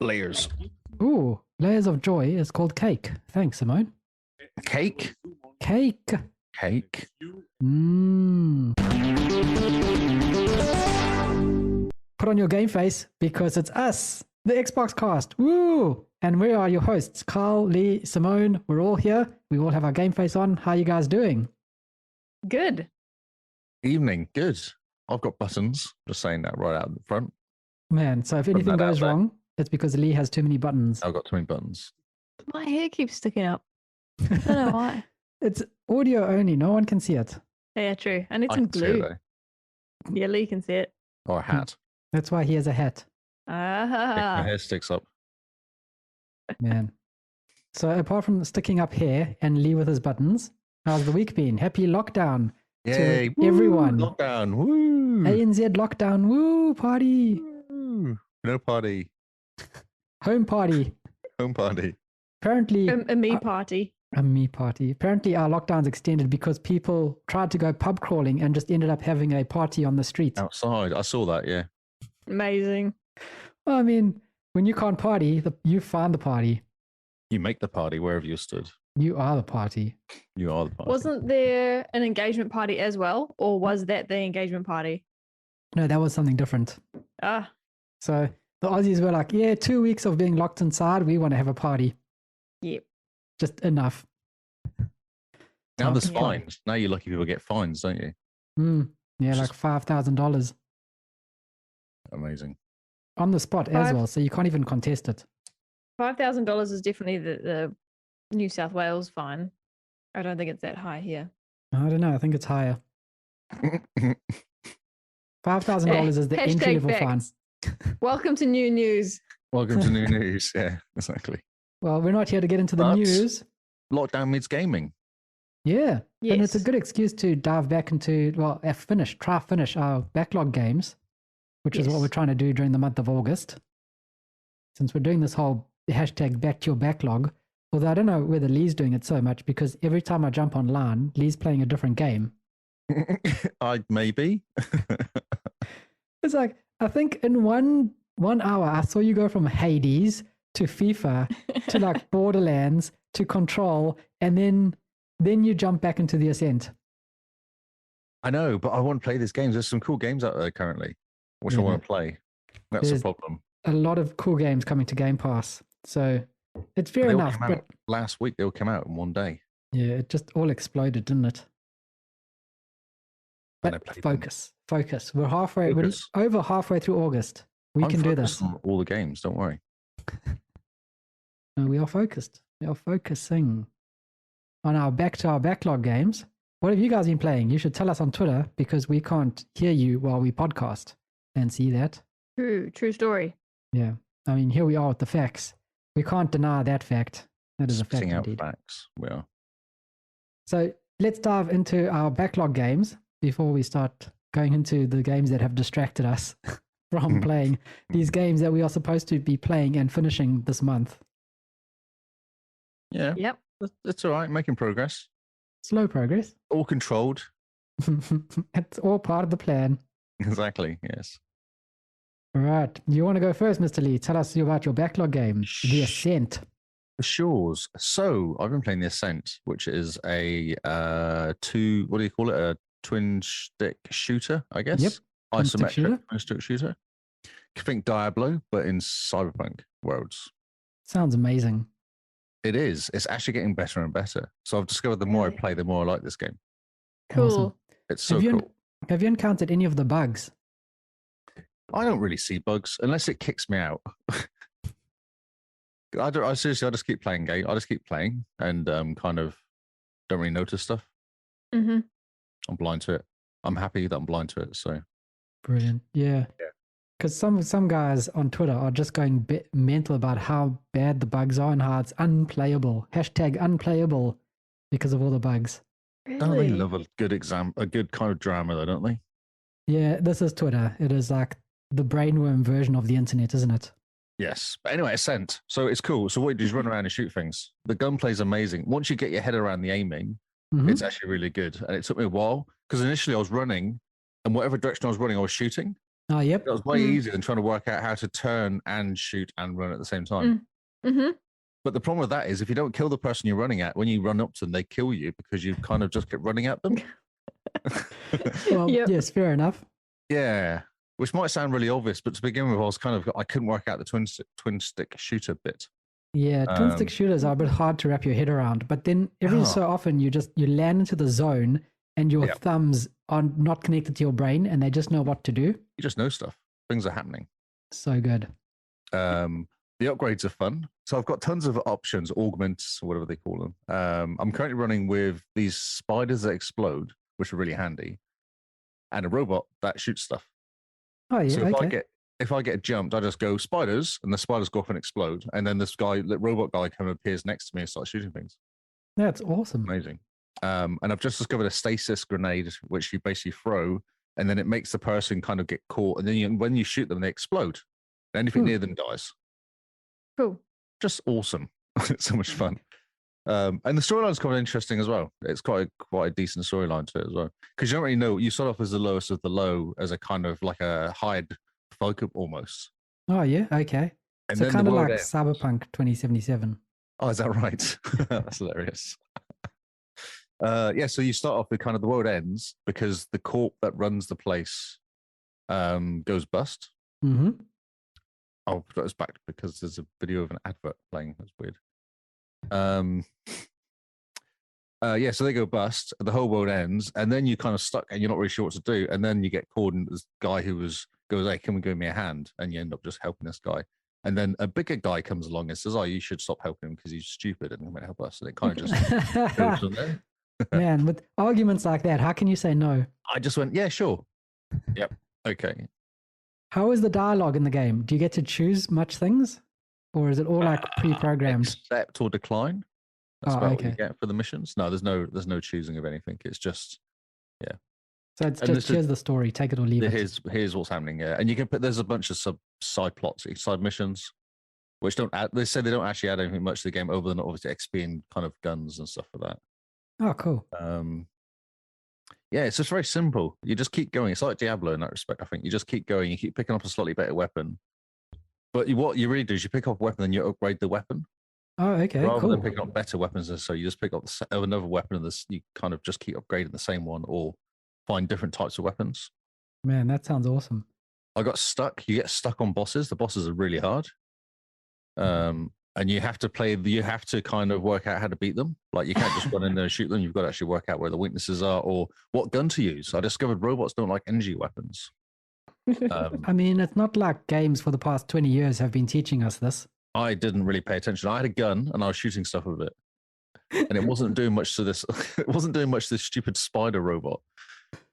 Layers. Ooh, layers of joy is called cake. Thanks, Simone. Cake. Cake. Cake. Mmm. Put on your game face because it's us, the Xbox Cast. Woo! And we are your hosts, Carl, Lee, Simone. We're all here. We all have our game face on. How are you guys doing? Good. Evening. Good. I've got buttons. Just saying that right out in the front. Man, so if anything goes wrong, it's because Lee has too many buttons. I've got too many buttons. My hair keeps sticking up. I don't know why. It's audio only. No one can see it. Yeah, true. I need I some can see it, glue. though. Yeah, Lee can see it. Or a hat. That's why he has a hat. My Ah. hair sticks up. Man. So apart from sticking up hair and Lee with his buttons, how's the week been? Happy lockdown. Yay. To everyone. Lockdown. Woo. ANZ lockdown. Woo, party. Woo. No party. Home party. Home party. Apparently, A me party. a me party. Apparently, our lockdown's extended because people tried to go pub crawling and just ended up having a party on the street. Outside. I saw that, yeah. Amazing. Well, I mean, when you can't party, you find the party. You make the party wherever you stood. You are the party. You are the party. Wasn't there an engagement party as well? Or was that the engagement party? No, that was something different. Ah, So the Aussies were like, yeah, 2 weeks of being locked inside. We want to have a party. yep. Just enough. Now there's Yeah. fines. Now you lucky people get fines, don't you? Yeah, Just- like $5,000 Amazing. on the spot as Five- well. So you can't even contest it. $5,000 is definitely the New South Wales fine. I don't think it's that high here. I don't know. I think it's higher. $5,000 is the entry Hashtag level fine. facts. Welcome to New News. Welcome to new news. Yeah, exactly. Well, we're not here to get into the But- news. Lockdown means gaming. Yeah. And it's a Yes. good excuse to dive back into, well, try finish our backlog games, which is what Yes. we're trying to do during the month of August. Since we're doing this whole hashtag back to your backlog, although I don't know whether Lee's doing it so much because every time I jump online, Lee's playing a different game. I maybe. It's like, I think in one hour, I saw you go from Hades to FIFA to like Borderlands to Control, and then you jump back into the Ascent. I know, but I want to play these games. There's some cool games out there currently, which I Yeah. want to play. That's There's- the problem. A lot of cool games coming to Game Pass. So it's fair They all enough, came but out last week they all came out in one day. yeah, it just all exploded, didn't it? And I But played them. focus. We're Focus. we're over halfway through August. We I'm can do focused this. on all the games. Don't worry. No, we are focused. We are focusing on our backlog games. What have you guys been playing? You should tell us on Twitter because we can't hear you while we podcast and see that. True story. Yeah. I mean, here we are with the facts. We can't deny that fact. That is a fact Spitting out indeed. facts. We are. So let's dive into our backlog games before we start going into the games that have distracted us from playing these games that we are supposed to be playing and finishing this month. Yeah, Yep. it's all right. Making progress. Slow progress. All controlled. It's all part of the plan. Exactly. Yes. All right. You want to go first, Mr. Lee? Tell us about your backlog game, The Ascent. For sure. So I've been playing the Ascent, which is a what do you call it? A twin stick shooter, I guess. Yep. Twin stick shooter. Isometric twin stick shooter. Think Diablo, but in cyberpunk worlds. Sounds amazing. It is. It's actually getting better and better. So I've discovered the more I Really? play, the more I like this game. Cool. Awesome. It's so Have you, cool. have you encountered any of the bugs? I don't really see bugs unless it kicks me out. I seriously, I just keep playing game. I just keep playing and kind of don't really notice stuff. Mm-hmm. I'm blind to it. I'm happy that I'm blind to it. So Brilliant. Yeah. Yeah. Because some guys on Twitter are just going mental about how bad the bugs are and how it's unplayable. Hashtag unplayable because of all the bugs. don't they love a good a good kind of drama though, don't they? Yeah, this is Twitter. It is like the brainworm version of the internet, isn't it? Yes. But anyway, Ascent. So it's cool. So what you do is run around and shoot things. The gunplay is amazing. Once you get your head around the aiming, Mhm. it's actually really good. And it took me a while because initially I was running and whatever direction I was running, I was shooting. Oh, yep. That was way easier than trying to work out how to turn and shoot and run at the same time. Mm-hmm. But the problem with that is if you don't kill the person you're running at, when you run up to them, they kill you because you kind of just kept running at them. Well, yes, fair enough. Yeah, which might sound really obvious, but to begin with, I couldn't work out the twin stick shooter bit. Yeah, twin stick shooters are a bit hard to wrap your head around, but then every so often you land into the zone and your thumbs are not connected to your brain and they just know what to do. You just know stuff. Things are happening. So good. The upgrades are fun. So I've got tons of options, augments, or whatever they call them. I'm currently running with these spiders that explode, which are really handy, and a robot that shoots stuff. Oh, yeah, so if I get jumped, I just go spiders, and the spiders go off and explode, and then the robot guy appears next to me and starts shooting things. That's awesome. Amazing. And I've just discovered a stasis grenade, which you basically throw, and then it makes the person kind of get caught, and then when you shoot them, they explode. Anything near them dies. Cool. Just awesome. It's so much fun. And the storyline's quite interesting as well. It's quite a decent storyline to it as well. Because you don't really know, you start off as the lowest of the low, as a kind of like a hired folk almost. Oh, yeah, okay. And so kind of like Cyberpunk 2077. Oh, is that right? That's hilarious. So you start off with kind of the world ends because the corp that runs the place goes bust. Mm-hmm. I'll put us back because there's a video of an advert playing. That's weird. So they go bust. The whole world ends, and then you're kind of stuck, and you're not really sure what to do. And then you get called, and this guy goes, "Hey, can we give me a hand?" And you end up just helping this guy. And then a bigger guy comes along and says, "Oh, you should stop helping him because he's stupid and he won't help us." And it kind of just goes from there. Man, with arguments like that, how can you say no? I just went, "Yeah, sure, yep, okay." How is the dialogue in the game? Do you get to choose much things, or is it all like pre-programmed? Accept or decline. That's okay. what you get for the missions. No, there's no choosing of anything. It's just, yeah. So it's just here's the story, take it or leave it. Here's what's happening. Yeah, and you can put there's a bunch of side plots, side missions, which don't add. They say they don't actually add anything much to the game other than obviously XP and kind of guns and stuff like that. Oh, cool. Yeah, it's just very simple. You just keep going. It's like Diablo in that respect. I think you just keep going. You keep picking up a slightly better weapon. But what you really do is you pick up a weapon and you upgrade the weapon. Oh, okay, Rather than picking up better weapons, so you just pick up another weapon and you kind of just keep upgrading the same one or find different types of weapons. Man, that sounds awesome. I got stuck. You get stuck on bosses. The bosses are really hard. And you have to kind of work out how to beat them. Like you can't just run in there and shoot them. You've got to actually work out where the weaknesses are or what gun to use. I discovered robots don't like energy weapons. I mean, it's not like games for the past 20 years have been teaching us this. I didn't really pay attention. I had a gun and I was shooting stuff with it. And it wasn't doing much to this. It wasn't doing much to this stupid spider robot.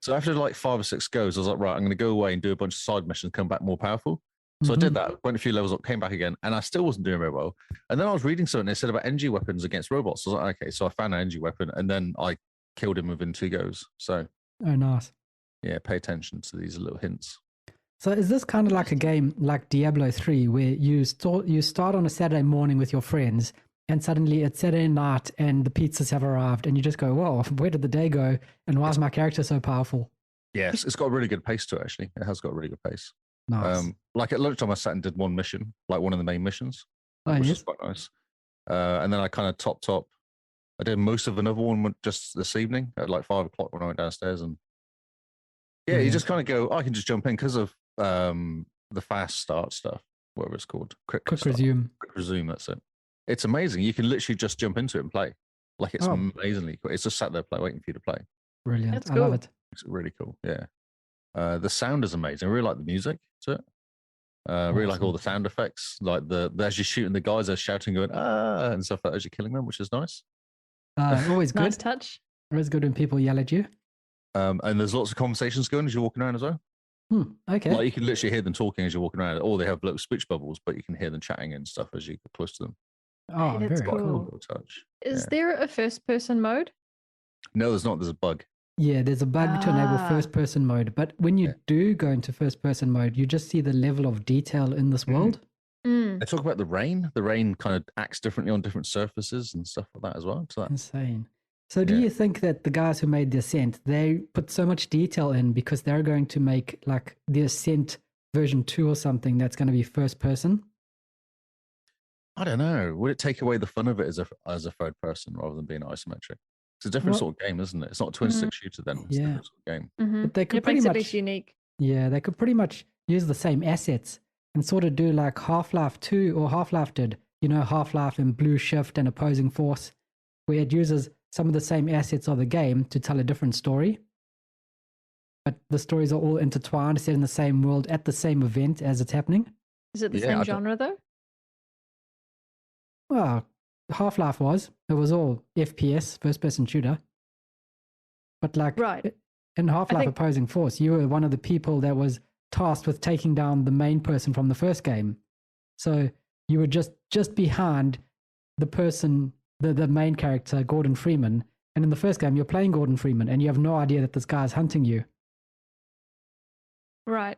So after like 5 or 6 goes, I was like, right, I'm going to go away and do a bunch of side missions, come back more powerful. So I did that, went a few levels up, came back again, and I still wasn't doing very well. And then I was reading something, they said about energy weapons against robots. So I was like, okay, so I found an energy weapon, and then I killed him within 2 goes. So, oh, nice. Yeah, pay attention to these little hints. So is this kind of like a game like Diablo 3 where you start on a Saturday morning with your friends, and suddenly it's Saturday night and the pizzas have arrived, and you just go, whoa, where did the day go? And why is my character so powerful? Yes, it's got a really good pace to it, actually. It has got a really good pace. Nice. Like at lunchtime, I sat and did one mission, like one of the main missions, which is quite nice. And then I kind of topped up. I did most of another one just this evening at like 5 o'clock when I went downstairs. And yeah, you just kind of go, I can just jump in because of the fast start stuff, whatever it's called. Quick resume. Quick resume, that's it. It's amazing. You can literally just jump into it and play. Like it's amazingly cool. It's just sat there waiting for you to play. Brilliant. That's cool. I love it. It's really cool. Yeah. The sound is amazing. I really like the music to it. Really like all the sound effects, like as you're shooting the guys, they're shouting, going and stuff like that as you're killing them, which is nice. Always good. Nice touch. Always good when people yell at you. And there's lots of conversations going as you're walking around as well. Okay. Like you can literally hear them talking as you're walking around, or they have little speech bubbles, but you can hear them chatting and stuff as you get close to them. Oh, that's very cool. Touch. Is there a first-person mode? No, there's not. There's a bug. Yeah, there's a bug to enable first-person mode. But when you do go into first-person mode, you just see the level of detail in this world. They talk about the rain. The rain kind of acts differently on different surfaces and stuff like that as well. So Insane. So do Yeah. you think that the guys who made the Ascent, they put so much detail in because they're going to make like the Ascent version 2 or something that's going to be first person? I don't know. Would it take away the fun of it as a third person rather than being isometric? It's a different Well, sort of game, isn't it? It's not a twin stick shooter then. It's a yeah. different sort of game. Mm-hmm. But they could It pretty makes it much less unique. Yeah, they could pretty much use the same assets and sort of do like Half-Life 2 or Half-Life did, you know, Half-Life and Blue Shift and Opposing Force, where it uses some of the same assets of the game to tell a different story. But the stories are all intertwined, set in the same world at the same event as it's happening. Is it the Yeah, same I don't- genre though? Well, Half-Life it was all FPS, first person shooter. But like Right. in Half-Life think- Opposing Force, you were one of the people that was tasked with taking down the main person from the first game. So you were just behind the person, the main character, Gordon Freeman. And in the first game, you're playing Gordon Freeman and you have no idea that this guy's hunting you. Right.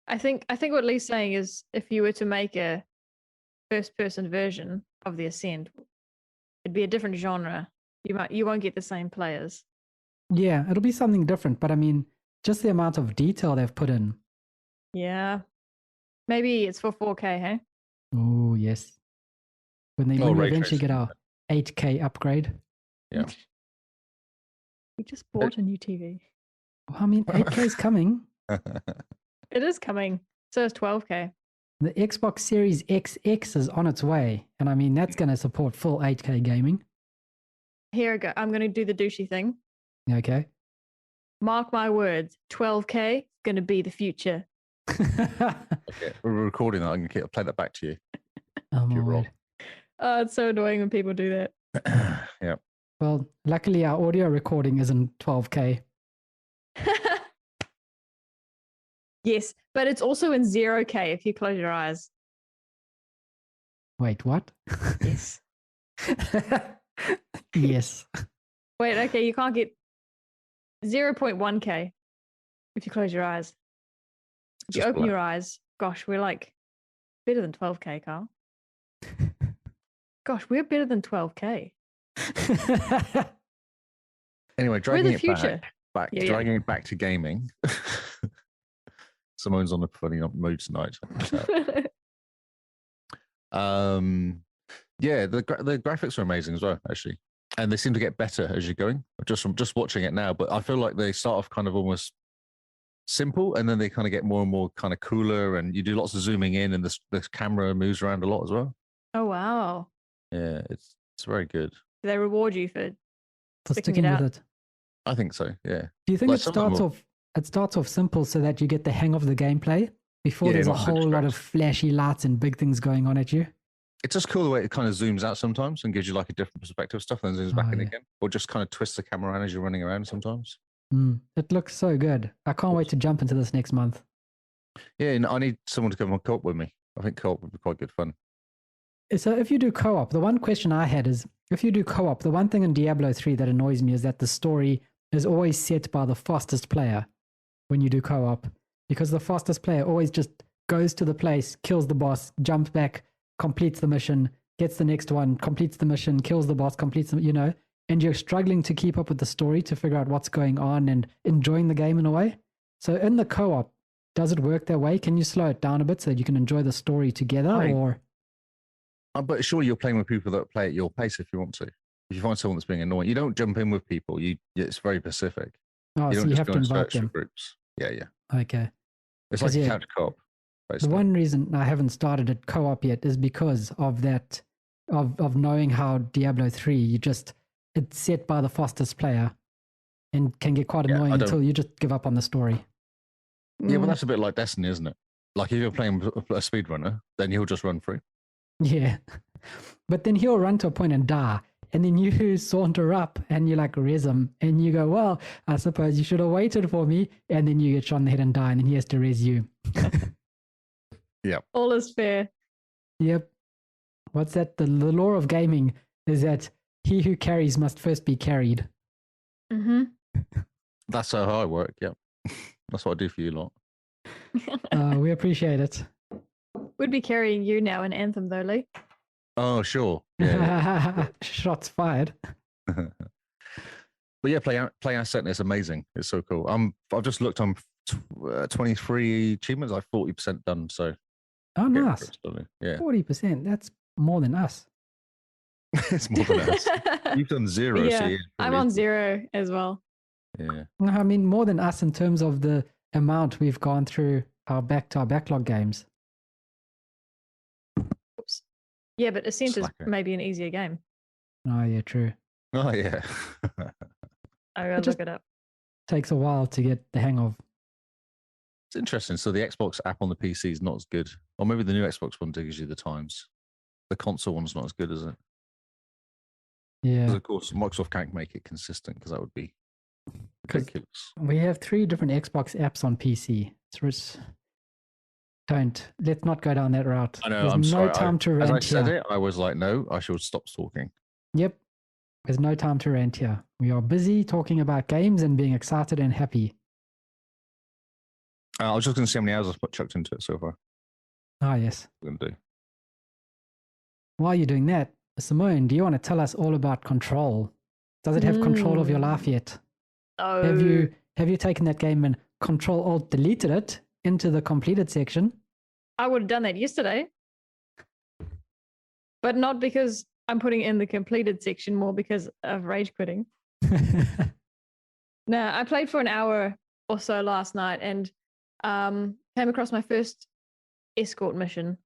I think what Lee's saying is if you were to make a first person version of the Ascent, it'd be a different genre. You won't get the same players. Yeah, it'll be something different. But I mean, just the amount of detail they've put in. Yeah. Maybe it's for 4K, hey? Oh, yes. When we ray eventually get tracing. our 8K upgrade. Yeah. We just bought a new TV. Well, I mean, 8K is coming. It is coming. So is 12K. The Xbox Series XX is on its way. And I mean, that's going to support full 8K gaming. Here I go. I'm going to do the douchey thing. Okay. Mark my words. 12K is going to be the future. Okay, we're recording that. I'm going to play that back to you. Oh, my You're wrong. word. Oh, it's so annoying when people do that. Yeah. Well, luckily our audio recording isn't 12K. Yes, but it's also in 0K if you close your eyes. Wait, what? Yes. Yes. Wait, okay, you can't get 0.1K if you close your eyes. If you Just open black. your eyes, gosh, we're like better than 12K, Carl. Gosh, we're better than 12K. Anyway, We're dragging the it future. back, Yeah, yeah. dragging it back to gaming. Simone's on a funny mood tonight. Yeah, the graphics are amazing as well, actually, and they seem to get better as you're going. Just from watching it now, but I feel like they start off kind of almost simple, and then they kind of get more and more kind of cooler, and you do lots of zooming in, and the camera moves around a lot as well. Oh, wow. Yeah, it's very good. Do they reward you for Sticking it out? with it. I think so. Yeah. Do you think Like it some of them starts off simple so that you get the hang of the gameplay before Yeah, there's a not so whole lot of distracting. flashy lights and big things going on at you? It's just cool the way it kind of zooms out sometimes and gives you like a different perspective of stuff, and then zooms back Oh, in yeah. again, or just kind of twists the camera around as you're running around sometimes. It looks so good. I can't wait to jump into this next month. Yeah, and I need someone to come on co-op with me. I think co-op would be quite good fun. So if you do co-op, the one question I had is, if you do co-op, the one thing in Diablo 3 that annoys me is that the story is always set by the fastest player when you do co-op, because the fastest player always just goes to the place, kills the boss, jumps back, completes the mission, gets the next one, completes the mission, kills the boss, completes the, you know, and you're struggling to keep up with the story to figure out what's going on and enjoying the game in a way. So in the co-op, does it work that way? Can you slow it down a bit so that you can enjoy the story together? I- Or But surely you're playing with people that play at your pace if you want to. If you find someone that's being annoying, you don't jump in with people. It's very specific. oh, You so don't you just have go to and invite search for them. groups. Yeah, yeah. Okay. It's 'Cause, like a yeah, couch co-op. The Basically. one reason I haven't started at co-op yet is because of that, of knowing how Diablo 3, it's set by the fastest player and can get quite Yeah, annoying I don't- until you just give up on the story. Yeah, but Mm. that's a bit like Destiny, isn't it? Like if you're playing a speedrunner, then you'll just run through. Yeah. But then he'll run to a point and die. And then you saunter up and you like res him and you go, well, I suppose you should have waited for me. And then you get shot in the head and die and then he has to res you. All is fair. Yep. What's that? The law of gaming is that he who carries must first be carried. Mm-hmm. That's how I work. Yeah, that's what I do for you lot. We appreciate it. We'd be carrying you now in Anthem, though, Lee. Oh, sure. Yeah. Shots fired. But yeah, playing Ascent is amazing. It's so cool. I've just looked on 23 achievements. Like 40% done. So Oh, nice. Yeah, 40%. That's more than us. it's more than us. You've done 0. Yeah, so I'm on 0 as well. Yeah. No, I mean more than us in terms of the amount we've gone through our backlog games. Oops. Yeah, but Ascent is Slacker. maybe an easier game. Oh yeah, true. Oh yeah. I gotta look it up. Takes a while to get the hang of. It's interesting. So the Xbox app on the PC is not as good, or maybe the new Xbox one gives you the times. The console one's not as good, is it? Yeah. Because of course Microsoft can't make it consistent because that would be ridiculous. We have 3 different Xbox apps on PC. Let's not go down that route. I know. There's I'm no sorry. time to rant as I said here. it, I was like, no, I should stop talking. Yep. There's no time to rant here. We are busy talking about games and being excited and happy. I was just going to see how many hours I've chucked into it so far. Ah, yes. What I'm going to do. While you're doing that, Simone, do you want to tell us all about Control? Does it have control of your life yet? Oh, Have you taken that game and Control-Alt-deleted it into the completed section? I would have done that yesterday, but not because I'm putting in the completed section, more because of rage quitting. No, I played for an hour or so last night and came across my first escort mission,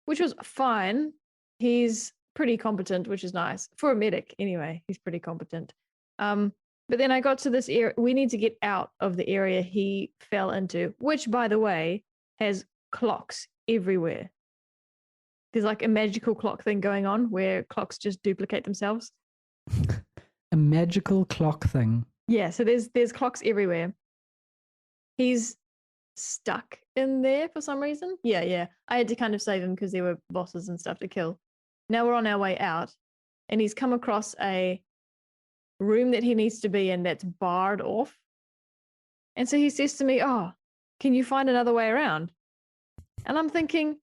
which was fine. He's pretty competent, which is nice. For a medic, anyway, he's pretty competent. But then I got to this area. We need to get out of the area he fell into, which, by the way, has clocks everywhere. There's like a magical clock thing going on where clocks just duplicate themselves. A magical clock thing. Yeah, so there's clocks everywhere. He's stuck in there for some reason. Yeah. I had to kind of save him because there were bosses and stuff to kill. Now we're on our way out, and he's come across a room that he needs to be in that's barred off. And so he says to me, "Oh, can you find another way around?" And I'm thinking,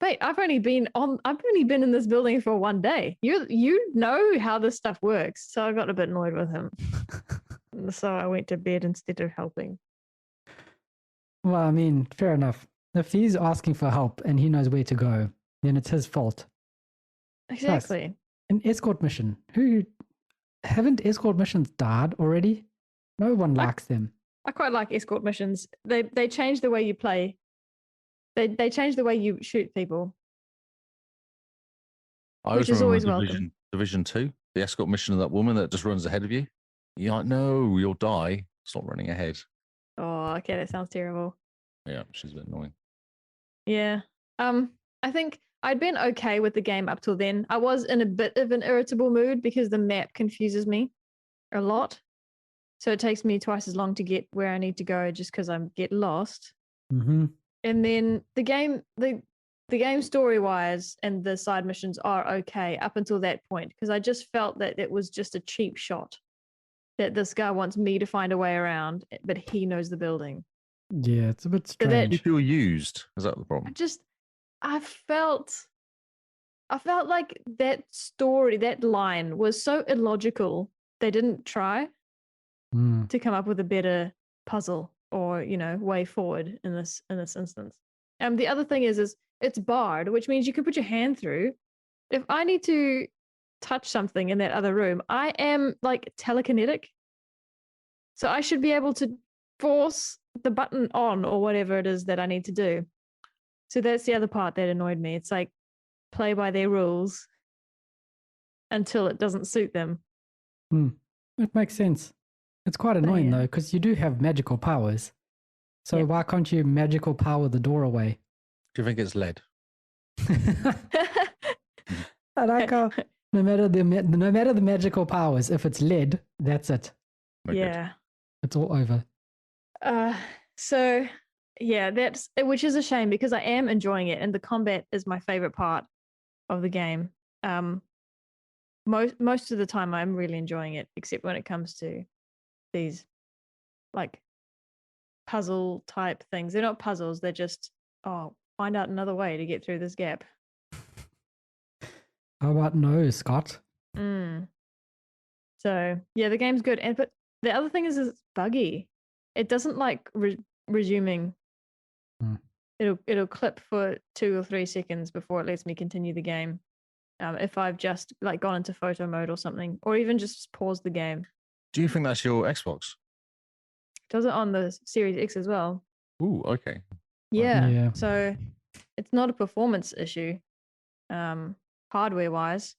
"Mate, I've only been in this building for one day. You know how this stuff works." So I got a bit annoyed with him. So I went to bed instead of helping. Well, I mean, fair enough. If he's asking for help and he knows where to go, then it's his fault. Exactly. Plus, an escort mission. Haven't escort missions died already? No one likes them. I quite like escort missions. They change the way you play. They change the way you shoot people. Which is always welcome. Division 2, the escort mission of that woman that just runs ahead of you. You're like, no, you'll die. Stop running ahead. Oh, okay, that sounds terrible. Yeah, she's a bit annoying. Yeah. I think I'd been okay with the game up till then. I was in a bit of an irritable mood because the map confuses me a lot. So it takes me twice as long to get where I need to go just because I get lost. Mm-hmm. And then the game story-wise and the side missions are okay up until that point because I just felt that it was just a cheap shot. That this guy wants me to find a way around, but he knows the building. Yeah, it's a bit strange. So you feel used? Is that the problem? I felt like that story, that line was so illogical. They didn't try to come up with a better puzzle or, way forward in this instance. The other thing is it's barred, which means you can put your hand through. If I need to touch something in that other room, I am like telekinetic. So I should be able to force the button on or whatever it is that I need to do. So that's the other part that annoyed me. It's like play by their rules until it doesn't suit them. It makes sense. It's quite annoying though, because you do have magical powers. So why can't you magical power the door away? Do you think it's lead? I like how no matter the magical powers, if it's lead, that's it. Okay. Yeah. It's all over. So yeah, which is a shame because I am enjoying it and the combat is my favorite part of the game. Most of the time I'm really enjoying it, except when it comes to these like puzzle type things. They're not puzzles, they're just find out another way to get through this gap. How about no, Scott? So yeah, the game's good. But the other thing is it's buggy. It doesn't like resuming. It'll clip for 2 or 3 seconds before it lets me continue the game. If I've just like gone into photo mode or something, or even just paused the game. Do you think that's your Xbox? Does it on the Series X as well? Ooh, okay. Yeah. So it's not a performance issue, hardware wise.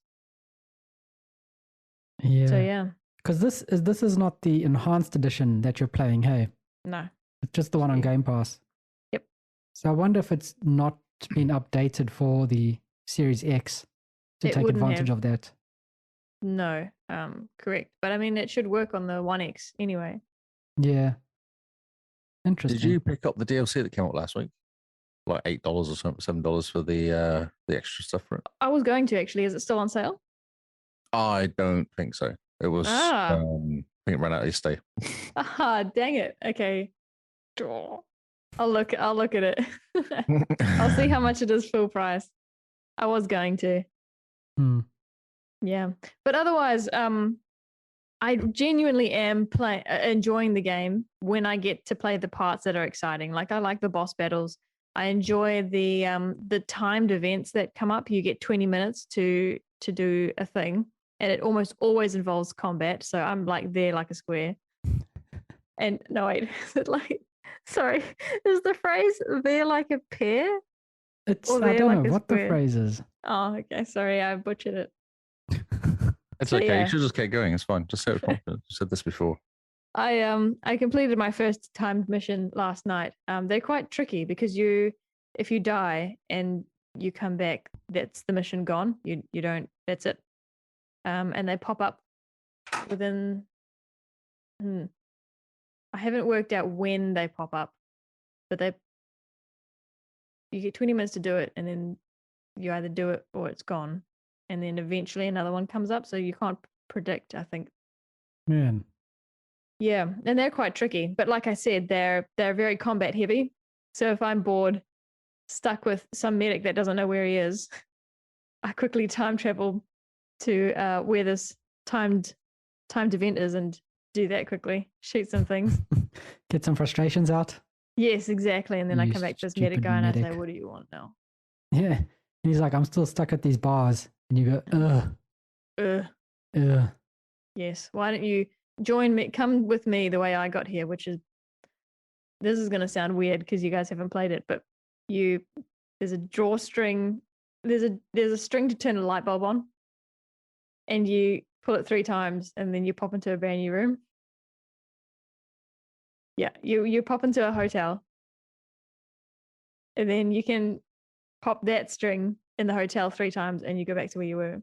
Yeah. So yeah. Because this is not the enhanced edition that you're playing, hey? No. It's just the one on Game Pass. Yep. So I wonder if it's not been updated for the Series X to take advantage of that. No, correct. But I mean, it should work on the One X anyway. Yeah. Interesting. Did you pick up the DLC that came out last week? Like $8 or $7 for the extra stuff for it? I was going to actually. Is it still on sale? I don't think so. It was. I think it ran out yesterday. Dang it. Okay. I'll look at it. I'll see how much it is full price. I was going to. Yeah, but otherwise, I genuinely am enjoying the game when I get to play the parts that are exciting. Like I like the boss battles. I enjoy the timed events that come up. You get 20 minutes to do a thing, and it almost always involves combat. So I'm like there like a square. And no, wait, is it like? Sorry, is the phrase "there like a pear"? I don't know what the phrase is. Oh, okay. Sorry, I butchered it. It's okay. Yeah. You should just keep going. It's fine. Just say it with confidence. You said this before. I completed my first timed mission last night. They're quite tricky because if you die and you come back, that's the mission gone. You don't. That's it. And they pop up within. I haven't worked out when they pop up, but you get 20 minutes to do it, and then you either do it or it's gone, and then eventually another one comes up. So you can't predict, I think. Man. Yeah, and they're quite tricky. But like I said, they're very combat heavy. So if I'm bored, stuck with some medic that doesn't know where he is, I quickly time travel to where this timed event is and do that quickly, shoot some things. Get some frustrations out. Yes, exactly. And then I come back to this medic guy and I say, what do you want now? Yeah. And he's like, I'm still stuck at these bars. And you go, Yes. Why don't you join me? Come with me the way I got here, which is, this is going to sound weird because you guys haven't played it, but there's a drawstring. There's a string to turn a light bulb on, and you pull it 3 times, and then you pop into a brand new room. Yeah, you pop into a hotel, and then you can pop that string in the hotel 3 times, and you go back to where you were.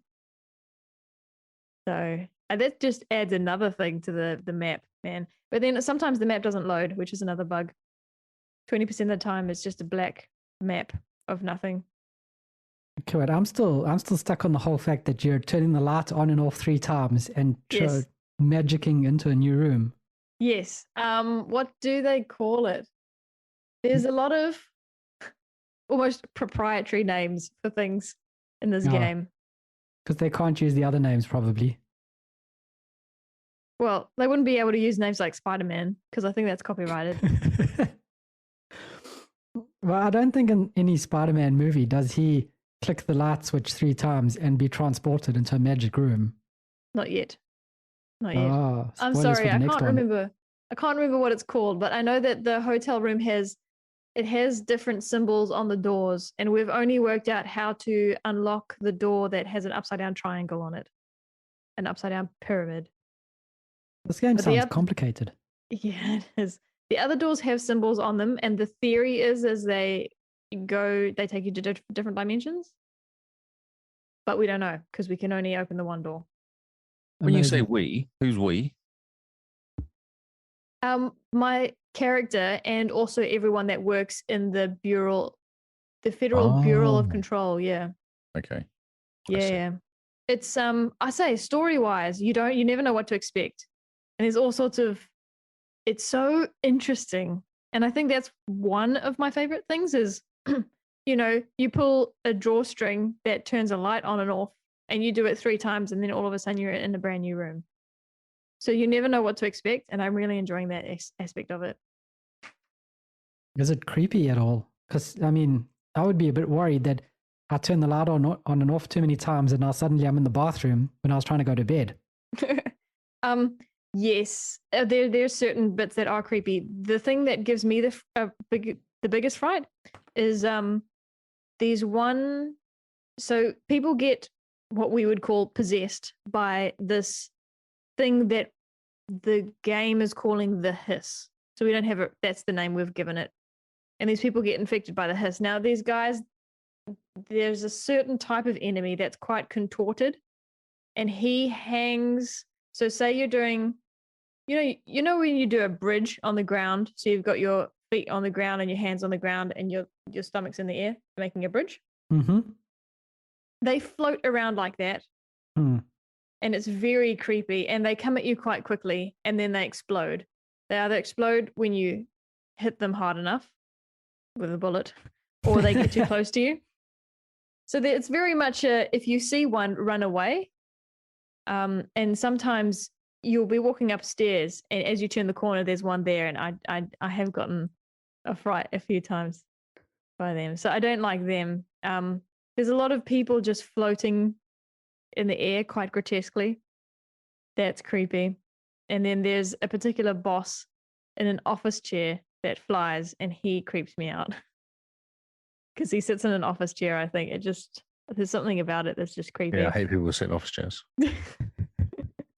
So that just adds another thing to the map, man. But then sometimes the map doesn't load, which is another bug. 20% of the time, it's just a black map of nothing. Okay, wait, I'm still stuck on the whole fact that you're turning the light on and off 3 times and magicking into a new room. Yes. What do they call it? There's a lot of almost proprietary names for things in this game. Because they can't use the other names, probably. Well, they wouldn't be able to use names like Spider-Man because I think that's copyrighted. Well, I don't think in any Spider-Man movie does he click the light switch 3 times and be transported into a magic room. Not yet. Not yet. Oh, I'm sorry, I can't remember. I can't remember what it's called, but I know that the hotel room has different symbols on the doors, and we've only worked out how to unlock the door that has an upside down triangle on it, an upside down pyramid. This game sounds complicated. Yeah, it is. The other doors have symbols on them, and the theory is as they take you to different dimensions. But we don't know because we can only open the one door. When you say we, who's we? My character and also everyone that works in the bureau, the Federal Bureau of Control. Yeah. Okay. Yeah. It's I say story-wise, you never know what to expect, and there's all sorts of. It's so interesting, and I think that's one of my favorite things is, you pull a drawstring that turns a light on and off, and you do it 3 times, and then all of a sudden you're in a brand new room. So you never know what to expect, and I'm really enjoying that aspect of it. Is it creepy at all? Because, I mean, I would be a bit worried that I turn the light on and off too many times and now suddenly I'm in the bathroom when I was trying to go to bed. Yes, there's certain bits that are creepy. The thing that gives me the biggest fright is these one. So people get what we would call possessed by this thing that the game is calling the hiss. So we don't have it. That's the name we've given it. And these people get infected by the hiss. Now these guys, there's a certain type of enemy that's quite contorted, and he hangs. So say you're doing, you know when you do a bridge on the ground, so you've got your feet on the ground and your hands on the ground and your stomach's in the air, making a bridge. Mm-hmm. They float around like that. Mm. And it's very creepy, and they come at you quite quickly, and then they explode. They either explode when you hit them hard enough with a bullet, or they get too close to you. So it's very much if you see one, run away. And sometimes you'll be walking upstairs, and as you turn the corner, there's one there, and I have gotten a fright a few times by them. So I don't like them. There's a lot of people just floating in the air quite grotesquely. That's creepy. And then there's a particular boss in an office chair that flies, and he creeps me out because he sits in an office chair. I think there's something about it that's just creepy. Yeah, I hate people who sit in office chairs. I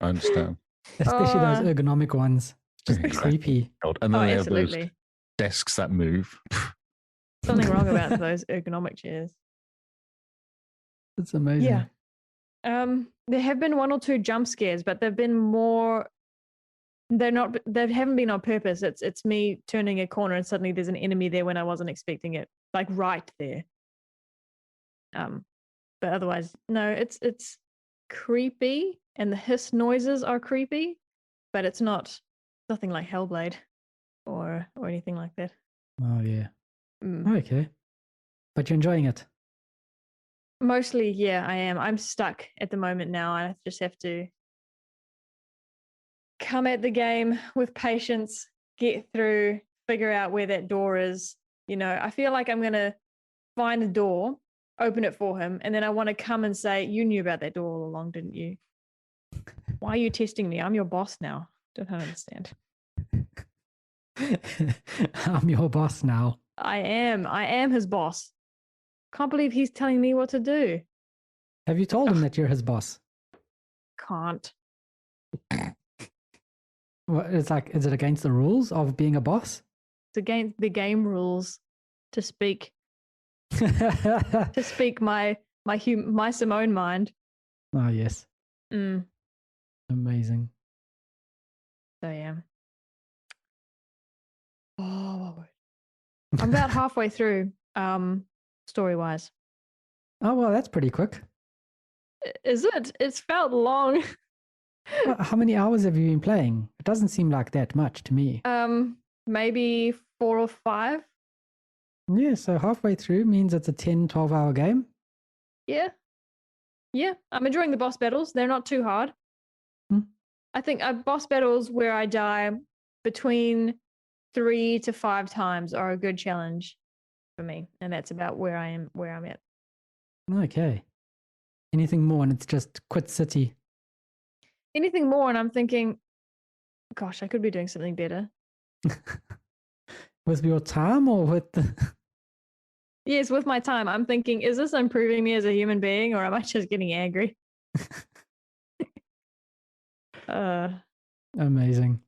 understand. Especially those ergonomic ones. Just creepy. God. And then they have absolutely. those desks that move. Something wrong about those ergonomic chairs. It's amazing. Yeah. There have been one or two jump scares, but they've been more. They haven't been on purpose. It's me turning a corner and suddenly there's an enemy there when I wasn't expecting it, like right there. But otherwise, no, it's creepy, and the hiss noises are creepy, but it's nothing like Hellblade or anything like that. Oh yeah. Okay. But you're enjoying it. Mostly, yeah, I am. I'm stuck at the moment now. I just have to come at the game with patience, get through, figure out where that door is. I feel like I'm going to find a door, open it for him, and then I want to come and say, you knew about that door all along, didn't you? Why are you testing me? I'm your boss now. Don't understand. I'm your boss now. I am his boss. Can't believe he's telling me what to do. Have you told him that you're his boss? Can't. Well, it's like, is it against the rules of being a boss? It's against the game rules to speak my Simone mind. Oh yes. Amazing. So yeah. Oh, I'm about halfway through. Story-wise. Oh well, that's pretty quick. Is it? It's felt long. Well, how many hours have you been playing? It doesn't seem like that much to me. Maybe 4 or 5. Yeah, so halfway through means it's a 10, 12-hour game. Yeah. I'm enjoying the boss battles. They're not too hard. I think boss battles where I die between 3 to 5 times are a good challenge for me, and that's about where I'm at. Okay. Anything more and it's just quit city. Anything more and I'm thinking, gosh, I could be doing something better. With your time or with the... Yes, with my time. I'm thinking, is this improving me as a human being, or am I just getting angry? Amazing.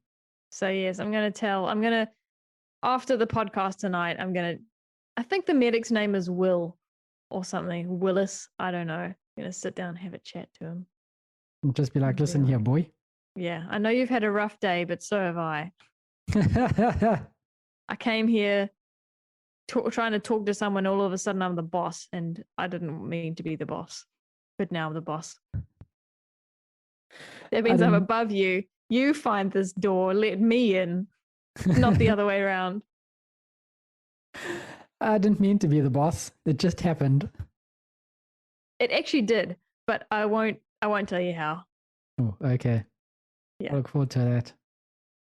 So yes, after the podcast tonight, I think the medic's name is Will or something. Willis. I don't know. I'm going to sit down and have a chat to him. And just be like, listen here, boy. Yeah, I know you've had a rough day, but so have I. I came here trying to talk to someone. All of a sudden, I'm the boss, and I didn't mean to be the boss, but now I'm the boss. That means I'm above you. You find this door, let me in, not the other way around. I didn't mean to be the boss. It just happened. It actually did, but I won't tell you how. Oh, okay. Yeah. I look forward to that.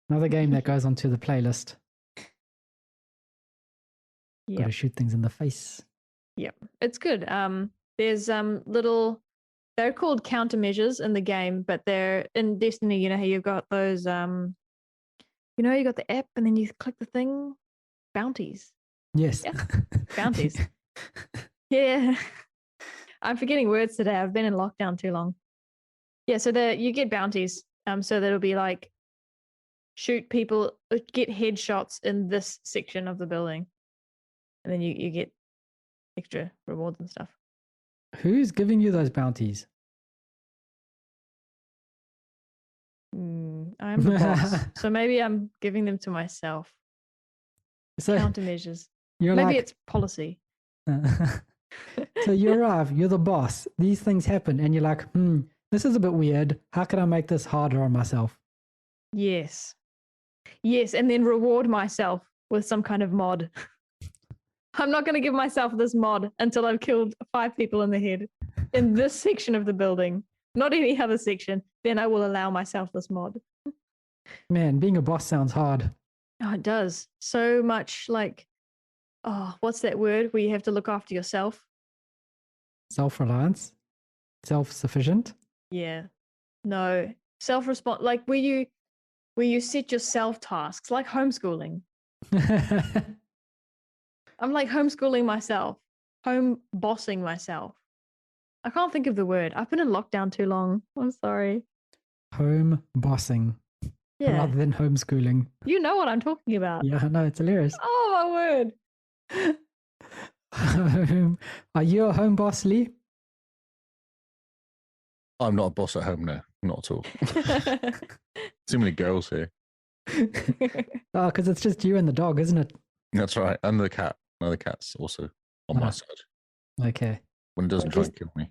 Another game that goes onto the playlist. Got Yeah. to shoot things in the face. Yep, it's good. There's little, they're called countermeasures in the game, but they're in Destiny. You know how you've got those you know, you got the app and then you click the thing, bounties. Yes. Yeah. Bounties. Yeah. I'm forgetting words today. I've been in lockdown too long. Yeah, so you get bounties. So that'll be like shoot people, get headshots in this section of the building. And then you get extra rewards and stuff. Who's giving you those bounties? I'm the boss. So maybe I'm giving them to myself. So countermeasures. Maybe like, it's policy. So you arrive, you're the boss. These things happen, and you're like, this is a bit weird. How can I make this harder on myself? Yes. Yes, and then reward myself with some kind of mod. I'm not going to give myself this mod until I've killed 5 people in the head in this section of the building, not any other section. Then I will allow myself this mod. Man, being a boss sounds hard. Oh, it does. So much like, what's that word where you have to look after yourself? Self-reliance? Self-sufficient? Yeah. No. Self-response, like where you set yourself tasks, like homeschooling. I'm like homeschooling myself, home bossing myself. I can't think of the word. I've been in lockdown too long. I'm sorry. Home bossing. Yeah. Rather than homeschooling. You know what I'm talking about. Yeah, no, it's hilarious. Oh, my word. Are you a home boss, Lee? I'm not a boss at home now. Not at all. Too many girls here. Oh, because it's just you and the dog, isn't it? That's right. And the cat. No, the cat's also on my side. Okay. When it doesn't try and kill me.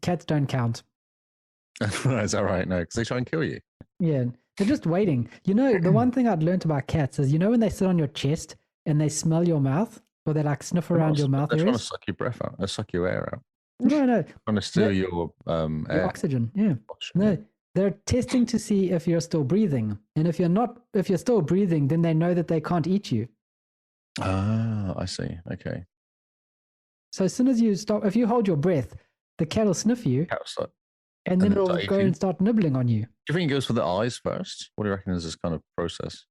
Cats don't count. Is that right? No, because they try and kill you. Yeah, they're just waiting. You know, the one thing I'd learned about cats is, you know, when they sit on your chest and they smell your mouth, or they like sniff around your mouth areas? They're trying to suck your breath out. They suck your air out. No. Trying to steal your air. Oxygen, yeah. No, they're testing to see if you're still breathing. And if you're still breathing, then they know that they can't eat you. Ah, I see. Okay. So as soon as you stop, if you hold your breath, the cat will sniff you. And then it'll go and start nibbling on you. Do you think it goes for the eyes first? What do you reckon is this kind of process?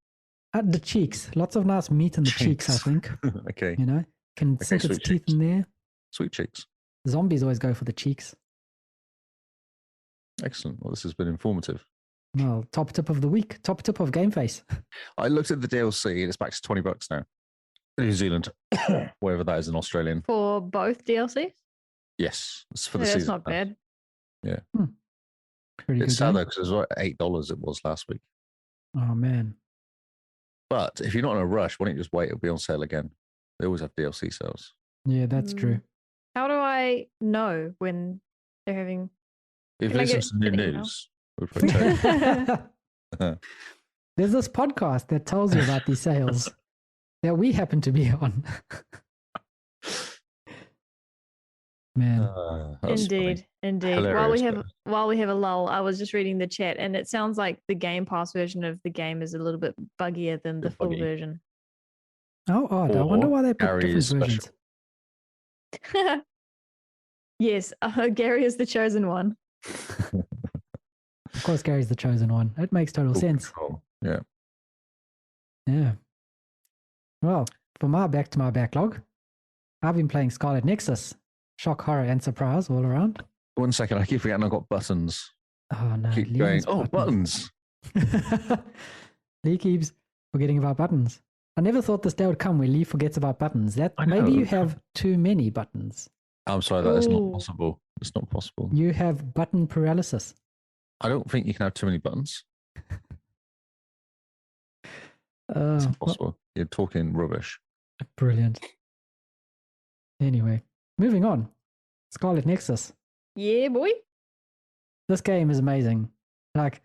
At the cheeks. Lots of nice meat in the cheeks, I think. Okay. You know, can sink its teeth in there. Sweet cheeks. Zombies always go for the cheeks. Excellent. Well, this has been informative. Well, top tip of the week. Top tip of Game Face. I looked at the DLC and it's back to $20 now. New Zealand, wherever that is in Australian. For both DLCs? Yes. It's for the season. That's not bad. Yeah. Pretty it's good sad game. though, because it was like $8 it was last week. Oh, man. But if you're not in a rush, why don't you just wait? It'll be on sale again. They always have DLC sales. Yeah, that's true. How do I know when they're having... If you listen to new news, we'll there's this podcast that tells you about these sales that we happen to be on. Man. Indeed. Hilarious, while we have a lull, I was just reading the chat and it sounds like the Game Pass version of the game is a little bit buggier than the full version. Oh, odd. I wonder why they put different versions. Yes, Gary is the chosen one. Of course, Gary's the chosen one. It makes total sense. Yeah. Yeah. Well, back to my backlog. I've been playing Scarlet Nexus. Shock, horror, and surprise all around. 1 second, I keep forgetting I've got buttons. Oh, no. Keep going, buttons. Lee keeps forgetting about buttons. I never thought this day would come where Lee forgets about buttons. Maybe you have too many buttons. I'm sorry, that is not possible. It's not possible. You have button paralysis. I don't think you can have too many buttons. It's impossible. You're talking rubbish. Brilliant. Anyway, moving on. Scarlet Nexus. Yeah, boy. This game is amazing. Like,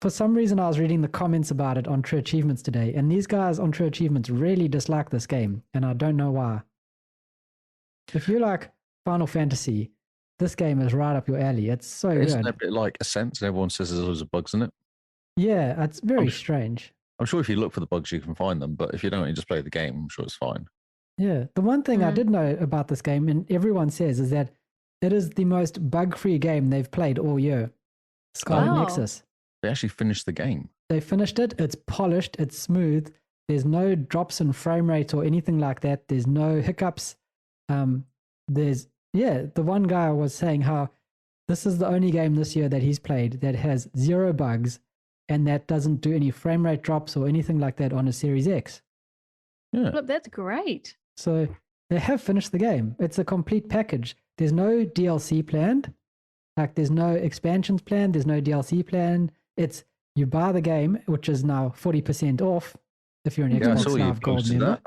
for some reason, I was reading the comments about it on True Achievements today, and these guys on True Achievements really dislike this game, and I don't know why. If you like Final Fantasy, this game is right up your alley. It's so Isn't it good. a bit like Ascent? And everyone says there's loads of bugs in it. Yeah, it's very strange. I'm sure if you look for the bugs, you can find them. But if you don't, you just play the game. I'm sure it's fine. Yeah, the one thing I did know about this game, and everyone says, is that it is the most bug-free game they've played all year. Scarlet Nexus. They actually finished the game. They finished it. It's polished. It's smooth. There's no drops in frame rate or anything like that. There's no hiccups. The one guy was saying how this is the only game this year that he's played that has 0 bugs and that doesn't do any frame rate drops or anything like that on a Series X. Yeah. Look, that's great. So they have finished the game. It's a complete package. There's no DLC planned. Like there's no expansions planned. There's no DLC planned. It's you buy the game, which is now 40% off if you're an Xbox Live Gold member.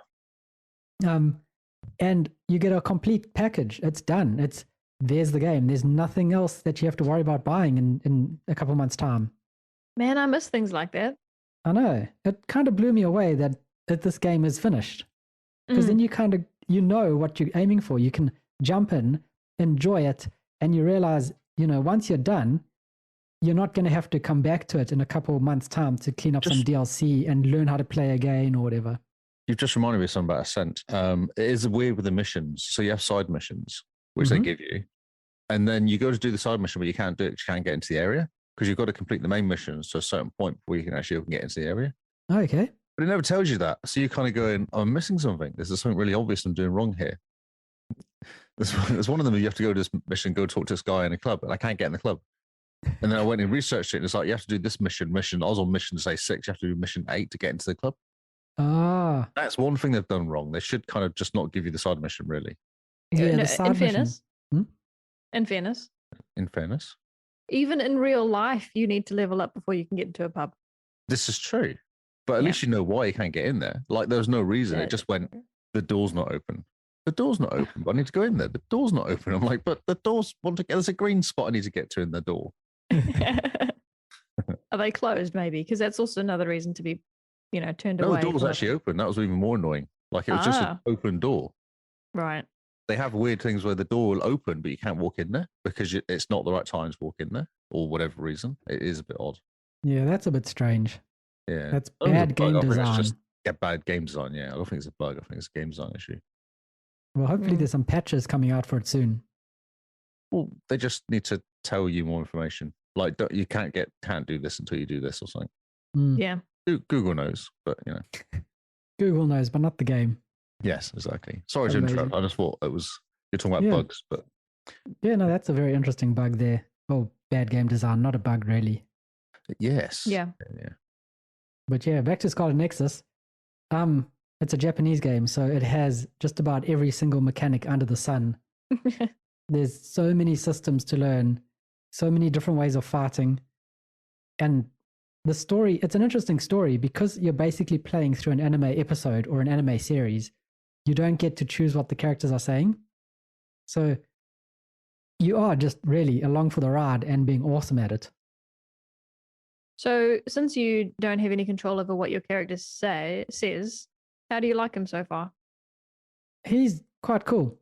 And you get a complete package. It's done. There's the game. There's nothing else that you have to worry about buying in a couple months' time. Man, I miss things like that. I know. It kind of blew me away that this game is finished. Because then you know what you're aiming for. You can jump in, enjoy it, and you realize, once you're done, you're not going to have to come back to it in a couple of months' time to clean up some DLC and learn how to play again or whatever. You've just reminded me of something about Ascent. It is weird with the missions. So you have side missions, which they give you. And then you go to do the side mission, but you can't do it. You can't get into the area because you've got to complete the main missions to a certain point before you can actually get into the area. Okay. But it never tells you that. So you're kind of going, I'm missing something. There's something really obvious I'm doing wrong here. There's one of them, you have to go to this mission, go talk to this guy in a club, and I can't get in the club. And then I went and researched it, and it's like, you have to do this mission. I was on mission, say 6, you have to do mission 8 to get into the club. Ah. That's one thing they've done wrong. They should kind of just not give you the side mission, really. Yeah, no, the side mission. In fairness. In fairness. Even in real life, you need to level up before you can get into a pub. This is true. But at least you know why you can't get in there. Like, there was no reason. It just went, the door's not open. The door's not open, but I need to go in there. The door's not open. I'm like, but the door's, there's a green spot I need to get to in the door. Are they closed, maybe? Because that's also another reason to be, turned away. No, the door was actually open. That was even more annoying. Like, it was just an open door. Right. They have weird things where the door will open, but you can't walk in there because it's not the right time to walk in there or whatever reason. It is a bit odd. Yeah, that's a bit strange. Yeah. That's bad game design. It's just bad game design, yeah. I don't think it's a bug. I think it's a game design issue. Well, hopefully there's some patches coming out for it soon. Well, they just need to tell you more information. Like, you can't do this until you do this or something. Yeah. Google knows, but, Google knows, but not the game. Yes, exactly. Sorry to interrupt. I just thought you're talking about bugs, but. Yeah, no, that's a very interesting bug there. Oh, bad game design, not a bug really. Yes. Yeah. But yeah, back to Scarlet Nexus. It's a Japanese game, so it has just about every single mechanic under the sun. There's so many systems to learn, so many different ways of fighting. And the story, it's an interesting story because you're basically playing through an anime episode or an anime series. You don't get to choose what the characters are saying. So you are just really along for the ride and being awesome at it. So since you don't have any control over what your character says, how do you like him so far? He's quite cool.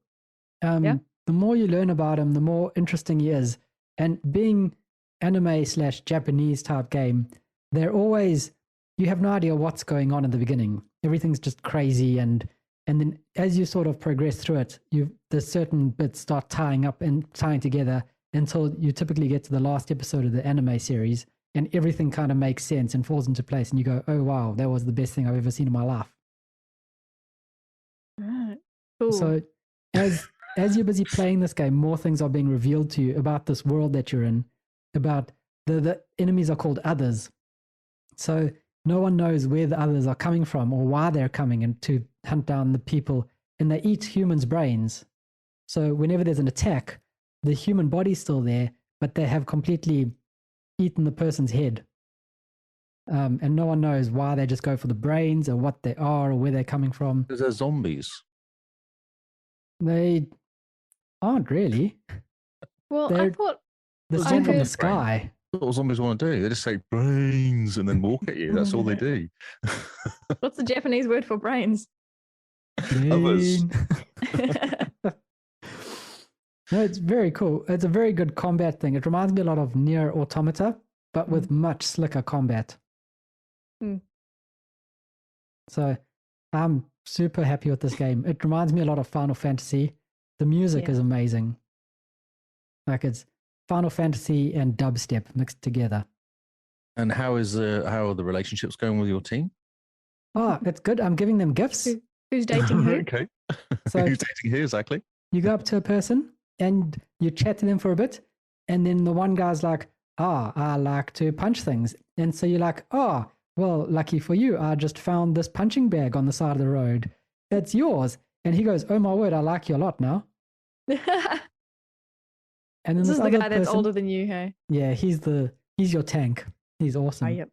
The more you learn about him, the more interesting he is. And being anime/Japanese type game, they're always, you have no idea what's going on in the beginning. Everything's just crazy. And then as you sort of progress through it, there's certain bits start tying up and tying together until you typically get to the last episode of the anime series and everything kind of makes sense and falls into place. And you go, oh, wow, that was the best thing I've ever seen in my life. Right. Cool. So as you're busy playing this game, more things are being revealed to you about this world that you're in, about the enemies are called others. So no one knows where the others are coming from or why they're coming and to hunt down the people, and they eat humans' brains. So whenever there's an attack, the human body's still there, but they have completely eaten the person's head. And no one knows why. They just go for the brains or what they are or where they're coming from. Because they're zombies. They aren't really. Well, I thought they're sent from the sky. That's what zombies want to do. They just say brains and then walk at you. That's all they do. What's the Japanese word for brains? Others. No, it's very cool. It's a very good combat thing. It reminds me a lot of Nier Automata, but with much slicker combat. So I'm super happy with this game. It reminds me a lot of Final Fantasy. The music is amazing. Like it's Final Fantasy and dubstep mixed together. And how are the relationships going with your team? Oh, it's good. I'm giving them gifts. Who's dating who? Okay. So who's dating who exactly? you go up to a person and you chat to them for a bit, and then the one guy's like, I like to punch things. And so you're like, well, lucky for you, I just found this punching bag on the side of the road. It's yours. And he goes, oh my word, I like you a lot now. And then this is the other guy that's person- older than you, hey? Yeah, he's your tank. He's awesome. Oh, yep.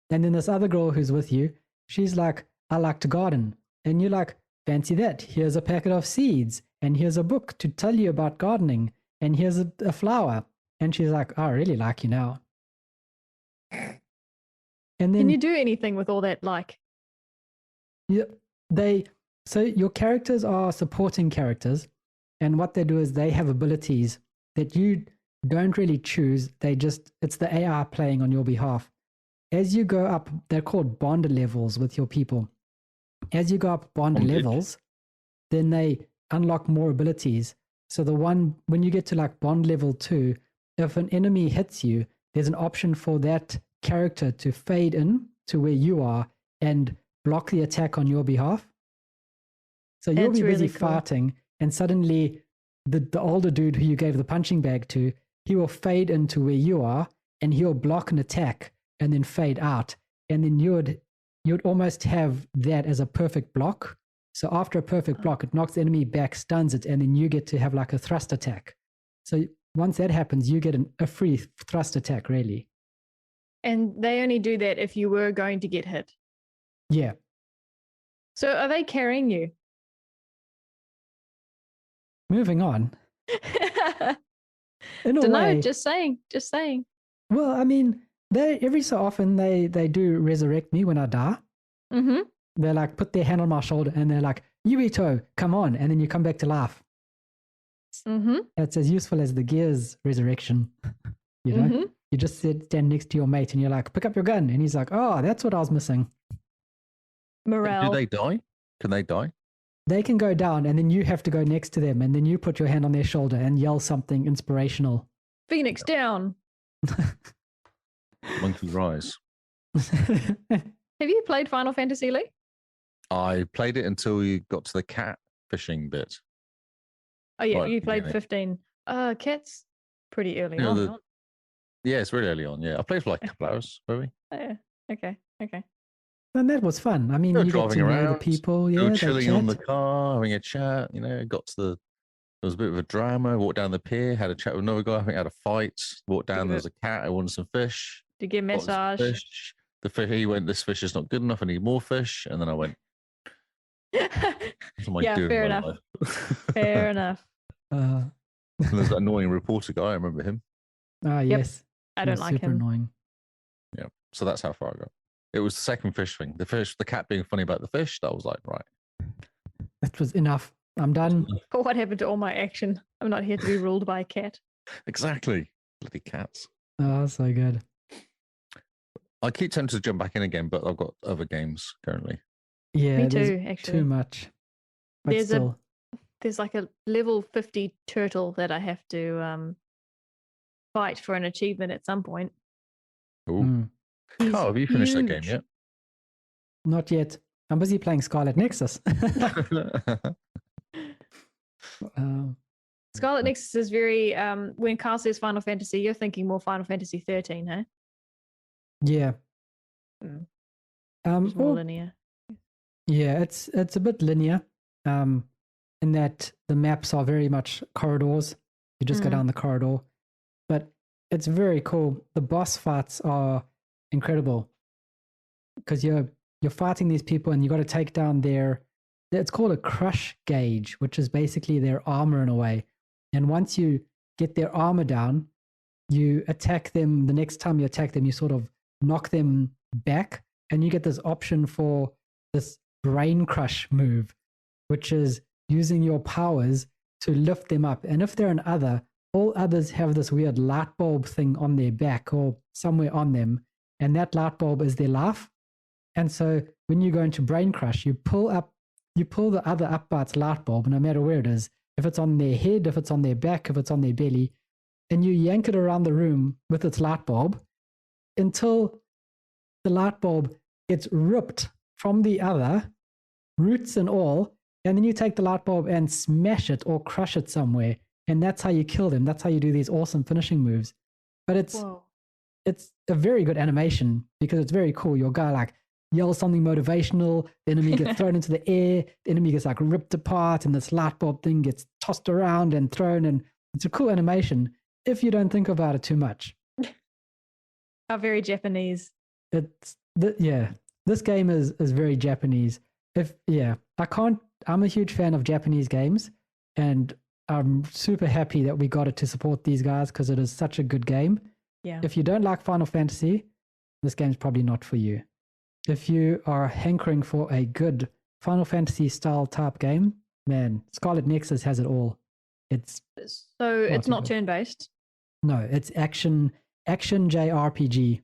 And then this other girl who's with you, she's like, I like to garden. And you're like, fancy that. Here's a packet of seeds. And here's a book to tell you about gardening. And here's a flower. And she's like, I really like you now. And then Can you do anything with all that, like? So your characters are supporting characters. And what they do is they have abilities that you don't really choose. It's the AI playing on your behalf. As you go up, they're called bond levels with your people. As you go up bond levels, then they unlock more abilities. So when you get to like bond level 2, if an enemy hits you, there's an option for that character to fade in to where you are and block the attack on your behalf. So you'll be busy fighting, and suddenly the older dude who you gave the punching bag to, he will fade into where you are and he'll block an attack and then fade out. And then you'd almost have that as a perfect block. So after a perfect block, it knocks the enemy back, stuns it, and then you get to have like a thrust attack. So once that happens, you get a free thrust attack, really. And they only do that if you were going to get hit. Yeah. So are they carrying you? Moving on. In a Don't way, know, just saying. well, I mean, every so often they do resurrect me when I die. Mm-hmm. They're like, put their hand on my shoulder and they're like, Yuito, come on. And then you come back to life. Mm-hmm. It's as useful as the Gears resurrection. You know, Mm-hmm. you just stand next to your mate and you're like, pick up your gun. And he's like, oh, that's what I was missing. Morale. Do they die? Can they die? They can go down and then you have to go next to them. And then you put your hand on their shoulder and yell something inspirational. Phoenix down. Monkey Rise. Have you played Final Fantasy, Lee? I played it until you got to the cat fishing bit. Oh, yeah, Right, you played yeah. 15. Cats? Pretty early You know, on. Yeah, it's really early on. Yeah, I played for like a couple hours, maybe. Yeah. Okay. And that was fun. I mean, They were you get to driving know the around, people. They Yeah, were they chilling on the chat. car, having a chat. You know, there was a bit of a drama. Walked down the pier, had a chat with another guy. I think had a fight. Walked down, there was a cat. I wanted some fish. To get got some massage. fish. The fish. He went. This fish is not good enough. I need more fish. And then I went. What am I Yeah, doing fair with my enough. life? Fair enough. And there's that annoying reporter guy. I remember him. Yes. I He don't was like super him. annoying. Yeah. So that's how far I got. It was the second fish thing. The cat being funny about the fish. That was like, right. That was enough. I'm done. What happened to all my action? I'm not here to be ruled by a cat. Exactly. Bloody cats. Oh, so good. I keep tempted to jump back in again, but I've got other games currently. Yeah, Me there's too, actually. too much. But There's still, There's like a level 50 turtle that I have to fight for an achievement at some point. Ooh. He's Carl, have you finished that game huge. yet? not yet. I'm busy playing Scarlet Nexus. Scarlet Nexus is very when Carl says Final Fantasy, you're thinking more Final Fantasy 13, huh? Yeah. Mm. Um, More oh, linear. yeah, it's a bit linear. In that the maps are very much corridors. You just go down the corridor, but it's very cool. The boss fights are incredible because you're fighting these people and you got to take down their. It's called a crush gauge, which is basically their armor in a way. And once you get their armor down, you attack them. The next time you attack them, you sort of knock them back, and you get this option for this brain crush move, which is using your powers to lift them up. And if they're an other, all others have this weird light bulb thing on their back or somewhere on them. And that light bulb is their life. And so when you go into Brain Crush, you pull the other up by its light bulb, no matter where it is. If it's on their head, if it's on their back, if it's on their belly, and you yank it around the room with its light bulb until the light bulb gets ripped from the other, roots and all, and then you take the light bulb and smash it or crush it somewhere, and that's how you kill them. That's how you do these awesome finishing moves. But it's a very good animation because it's very cool. Your guy like yells something motivational, the enemy gets thrown into the air, the enemy gets like ripped apart, and this light bulb thing gets tossed around and thrown, and it's a cool animation if you don't think about it too much. How very Japanese. This game is very Japanese. I'm a huge fan of Japanese games, and I'm super happy that we got it to support these guys because it is such a good game. Yeah. If you don't like Final Fantasy, this game's probably not for you. If you are hankering for a good Final Fantasy style type game, man, Scarlet Nexus has it all. It's not turn-based. No, it's action JRPG.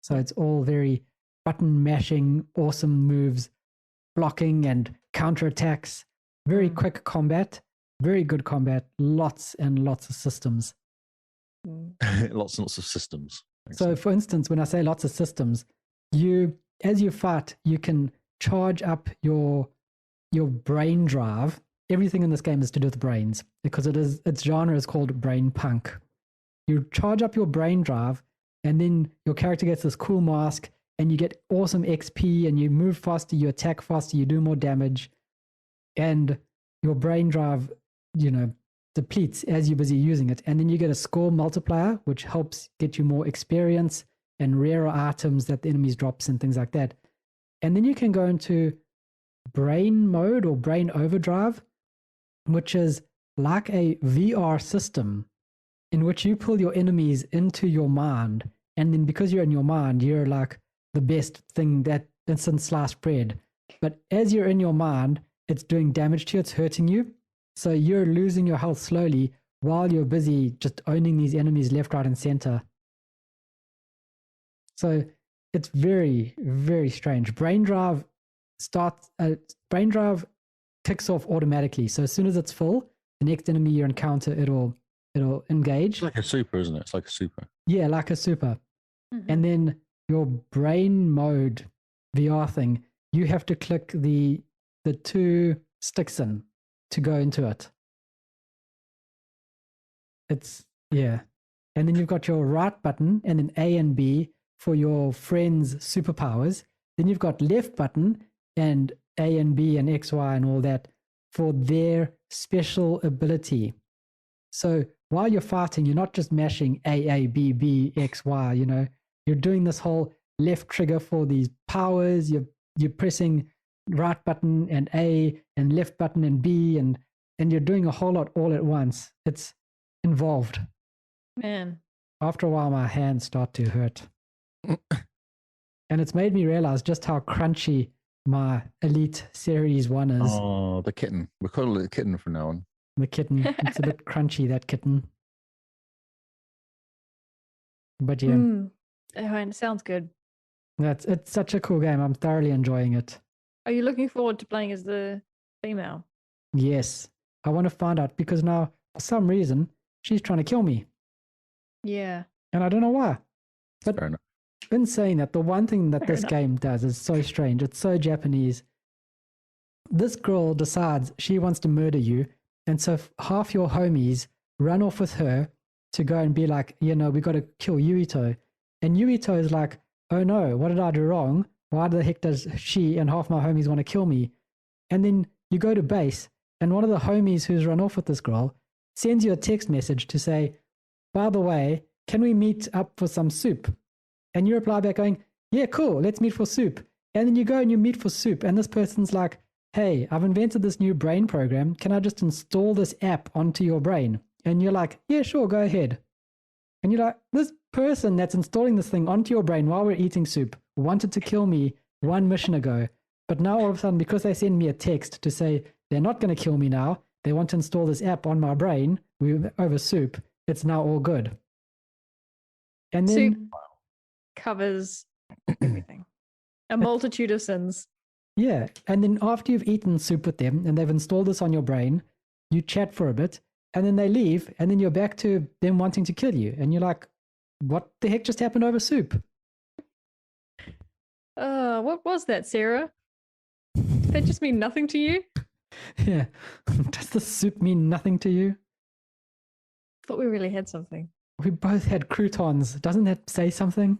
So it's all very button mashing, awesome moves, blocking and counterattacks, very quick combat, very good combat, lots and lots of systems. Lots and lots of systems. So for instance, when I say lots of systems, as you fight, you can charge up your brain drive. Everything in this game is to do with brains because its genre is called brain punk. You charge up your brain drive, and then your character gets this cool mask, and you get awesome XP, and you move faster, you attack faster, you do more damage, and your brain drive, depletes as you're busy using it. And then you get a score multiplier, which helps get you more experience and rarer items that the enemies drops and things like that. And then you can go into brain mode or brain overdrive, which is like a VR system in which you pull your enemies into your mind. And then because you're in your mind, you're like the best thing that since sliced bread. But as you're in your mind, it's doing damage to you, it's hurting you. So you're losing your health slowly while you're busy just owning these enemies left, right, and center. So it's very, very strange. Brain drive kicks off automatically. So as soon as it's full, the next enemy you encounter, it'll engage. It's like a super, isn't it? It's like a super. Yeah, like a super. Mm-hmm. And then your brain mode VR thing, you have to click the two sticks in to go into it. And then you've got your right button and then A and B for your friends' superpowers. Then you've got left button and A and B and X, Y, and all that for their special ability. So while you're fighting, you're not just mashing A, B, B, X, Y, you're doing this whole left trigger for these powers. You're pressing right button and A and left button and B, and you're doing a whole lot all at once. It's involved. Man. After a while, my hands start to hurt. And it's made me realize just how crunchy my Elite Series 1 is. Oh, the kitten. We'll call it the kitten from now on. The kitten. It's a bit crunchy, that kitten. But yeah. It sounds good. It's such a cool game. I'm thoroughly enjoying it. Are you looking forward to playing as the female? Yes. I want to find out because now, for some reason, she's trying to kill me. Yeah. And I don't know why. But fair enough. In saying that, the one thing that this game does is so strange. It's so Japanese. This girl decides she wants to murder you. And so half your homies run off with her to go and be like, we got to kill Yuito. And Yuito is like, oh no, what did I do wrong? Why the heck does she and half my homies want to kill me? And then you go to base, and one of the homies who's run off with this girl sends you a text message to say, by the way, can we meet up for some soup? And you reply back going, yeah, cool, let's meet for soup. And then you go and you meet for soup, and this person's like, hey, I've invented this new brain program. Can I just install this app onto your brain? And you're like, yeah, sure, go ahead. And you're like, this person that's installing this thing onto your brain while we're eating soup wanted to kill me one mission ago. But now all of a sudden, because they send me a text to say they're not going to kill me now, they want to install this app on my brain over soup. It's now all good. And then Soup covers everything. A multitude of sins. yeah, and then after you've eaten soup with them and they've installed this on your brain, you chat for a bit, and then they leave, and then you're back to them wanting to kill you, and you're like, what the heck just happened over soup? What was that, Sarah? Did that just mean nothing to you? Yeah. Does the soup mean nothing to you? Thought we really had something. We both had croutons. Doesn't that say something?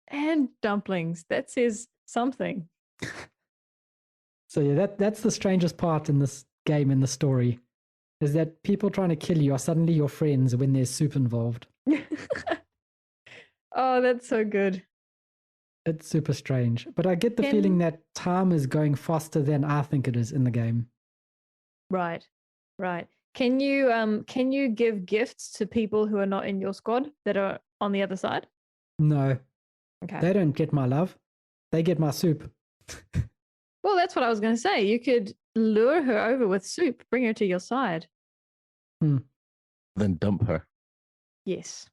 And dumplings. That says something. So yeah, that's the strangest part in this game, in the story, is that people trying to kill you are suddenly your friends when there's soup involved. Oh, that's so good. It's super strange. But I get the feeling that time is going faster than I think it is in the game. Right. Can you give gifts to people who are not in your squad that are on the other side? No. Okay. They don't get my love. They get my soup. Well, that's what I was going to say. You could lure her over with soup, bring her to your side. Then dump her. Yes.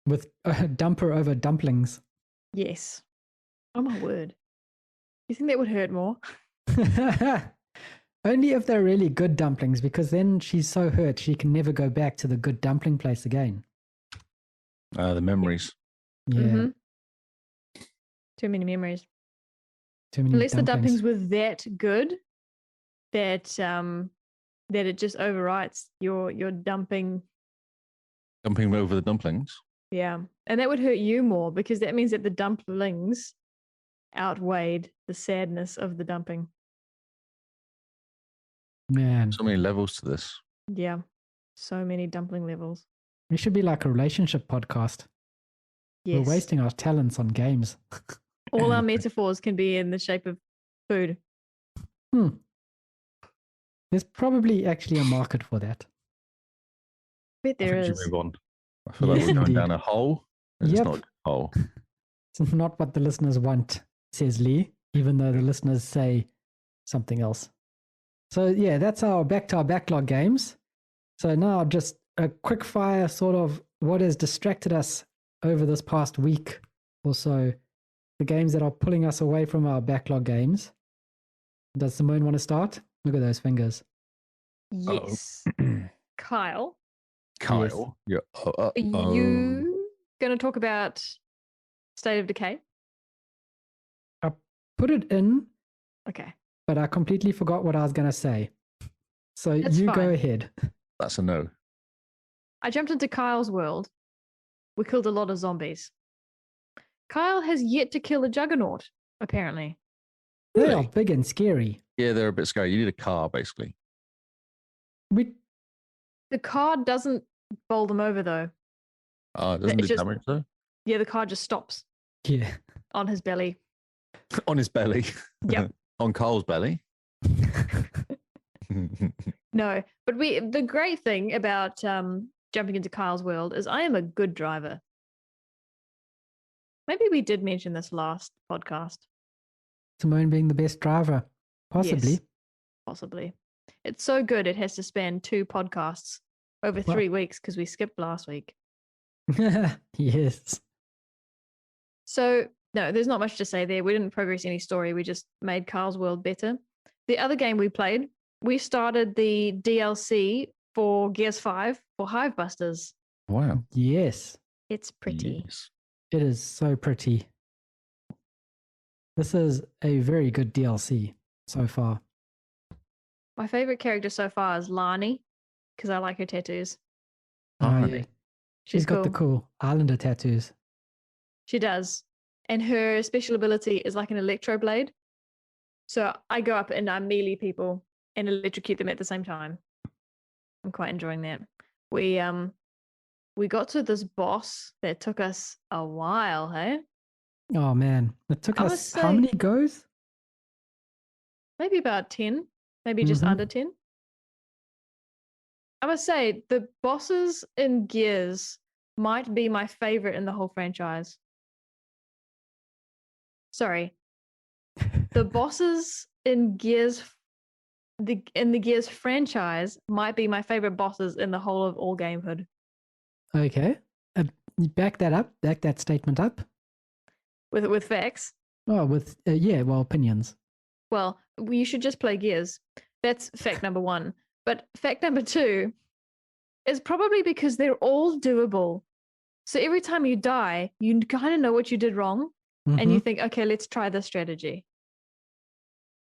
With dump her over dumplings. Yes. Oh my word. You think that would hurt more? Only if they're really good dumplings, because then she's so hurt she can never go back to the good dumpling place again. The memories. Yeah. Mm-hmm. Too many memories. Too many Unless dumplings. the dumplings were that good that that it just overwrites your dumping. Dumping over the dumplings. Yeah. And that would hurt you more, because that means that the dumplings outweighed the sadness of the dumping. Man. So many levels to this. Yeah. So many dumpling levels. We should be like a relationship podcast. Yes. We're wasting our talents on games. All our metaphors can be in the shape of food. There's probably actually a market for that. Bet there I think is. we should move on. I feel like we're going down a hole. It's Yep. not a hole. It's not what the listeners want, says Lee, even though the listeners say something else. So yeah, that's our back to our backlog games. So now just a quick fire sort of what has distracted us over this past week or so. The games that are pulling us away from our backlog games. Does Simone want to start? Look at those fingers. Yes. Kyle, Kyle. Yeah. are you going to talk about State of Decay? I put it in, Okay. but I completely forgot what I was going to say. So That's you fine. go ahead. That's a no. I jumped into Kyle's world. We killed a lot of zombies. Kyle has yet to kill a juggernaut, apparently. They Really? are big and scary. Yeah, they're a bit scary. You need a car, basically. The car doesn't bowl them over, though. Doesn't It's do just- damage, though? Yeah, the car just stops Yeah. on his belly. On his belly. Yep. On Carl's belly. No, but the great thing about jumping into Kyle's world is I am a good driver. Maybe we did mention this last podcast. Simone being the best driver. Possibly. Yes, possibly. It's so good it has to span 2 podcasts over 3 weeks because we skipped last week. Yes. So, no, there's not much to say there. We didn't progress any story. We just made Kyle's world better. The other game we played, we started the DLC for Gears 5 for Hive Busters. Wow. Yes. It's pretty. Yes. It is so pretty. This is a very good DLC so far. My favorite character so far is Lani because I like her tattoos. Oh, yeah. She's got the cool. cool Islander tattoos. She does. And her special ability is like an electro blade. So I go up and I melee people and electrocute them at the same time. I'm quite enjoying that. We got to this boss that took us a while, hey? Oh man. It took I us must how say- many goes? Maybe about 10, maybe just Mhm. under 10. I must say, the bosses in Gears might be my favorite in the whole franchise. Sorry. The bosses in Gears in the Gears franchise might be my favorite bosses in the whole of all gamehood. Okay. You back that up. Back that statement up. With facts. Oh, with opinions. Well, you should just play Gears. That's fact number 1. But fact number 2 is probably because they're all doable. So every time you die, you kind of know what you did wrong, and you think, okay, let's try this strategy.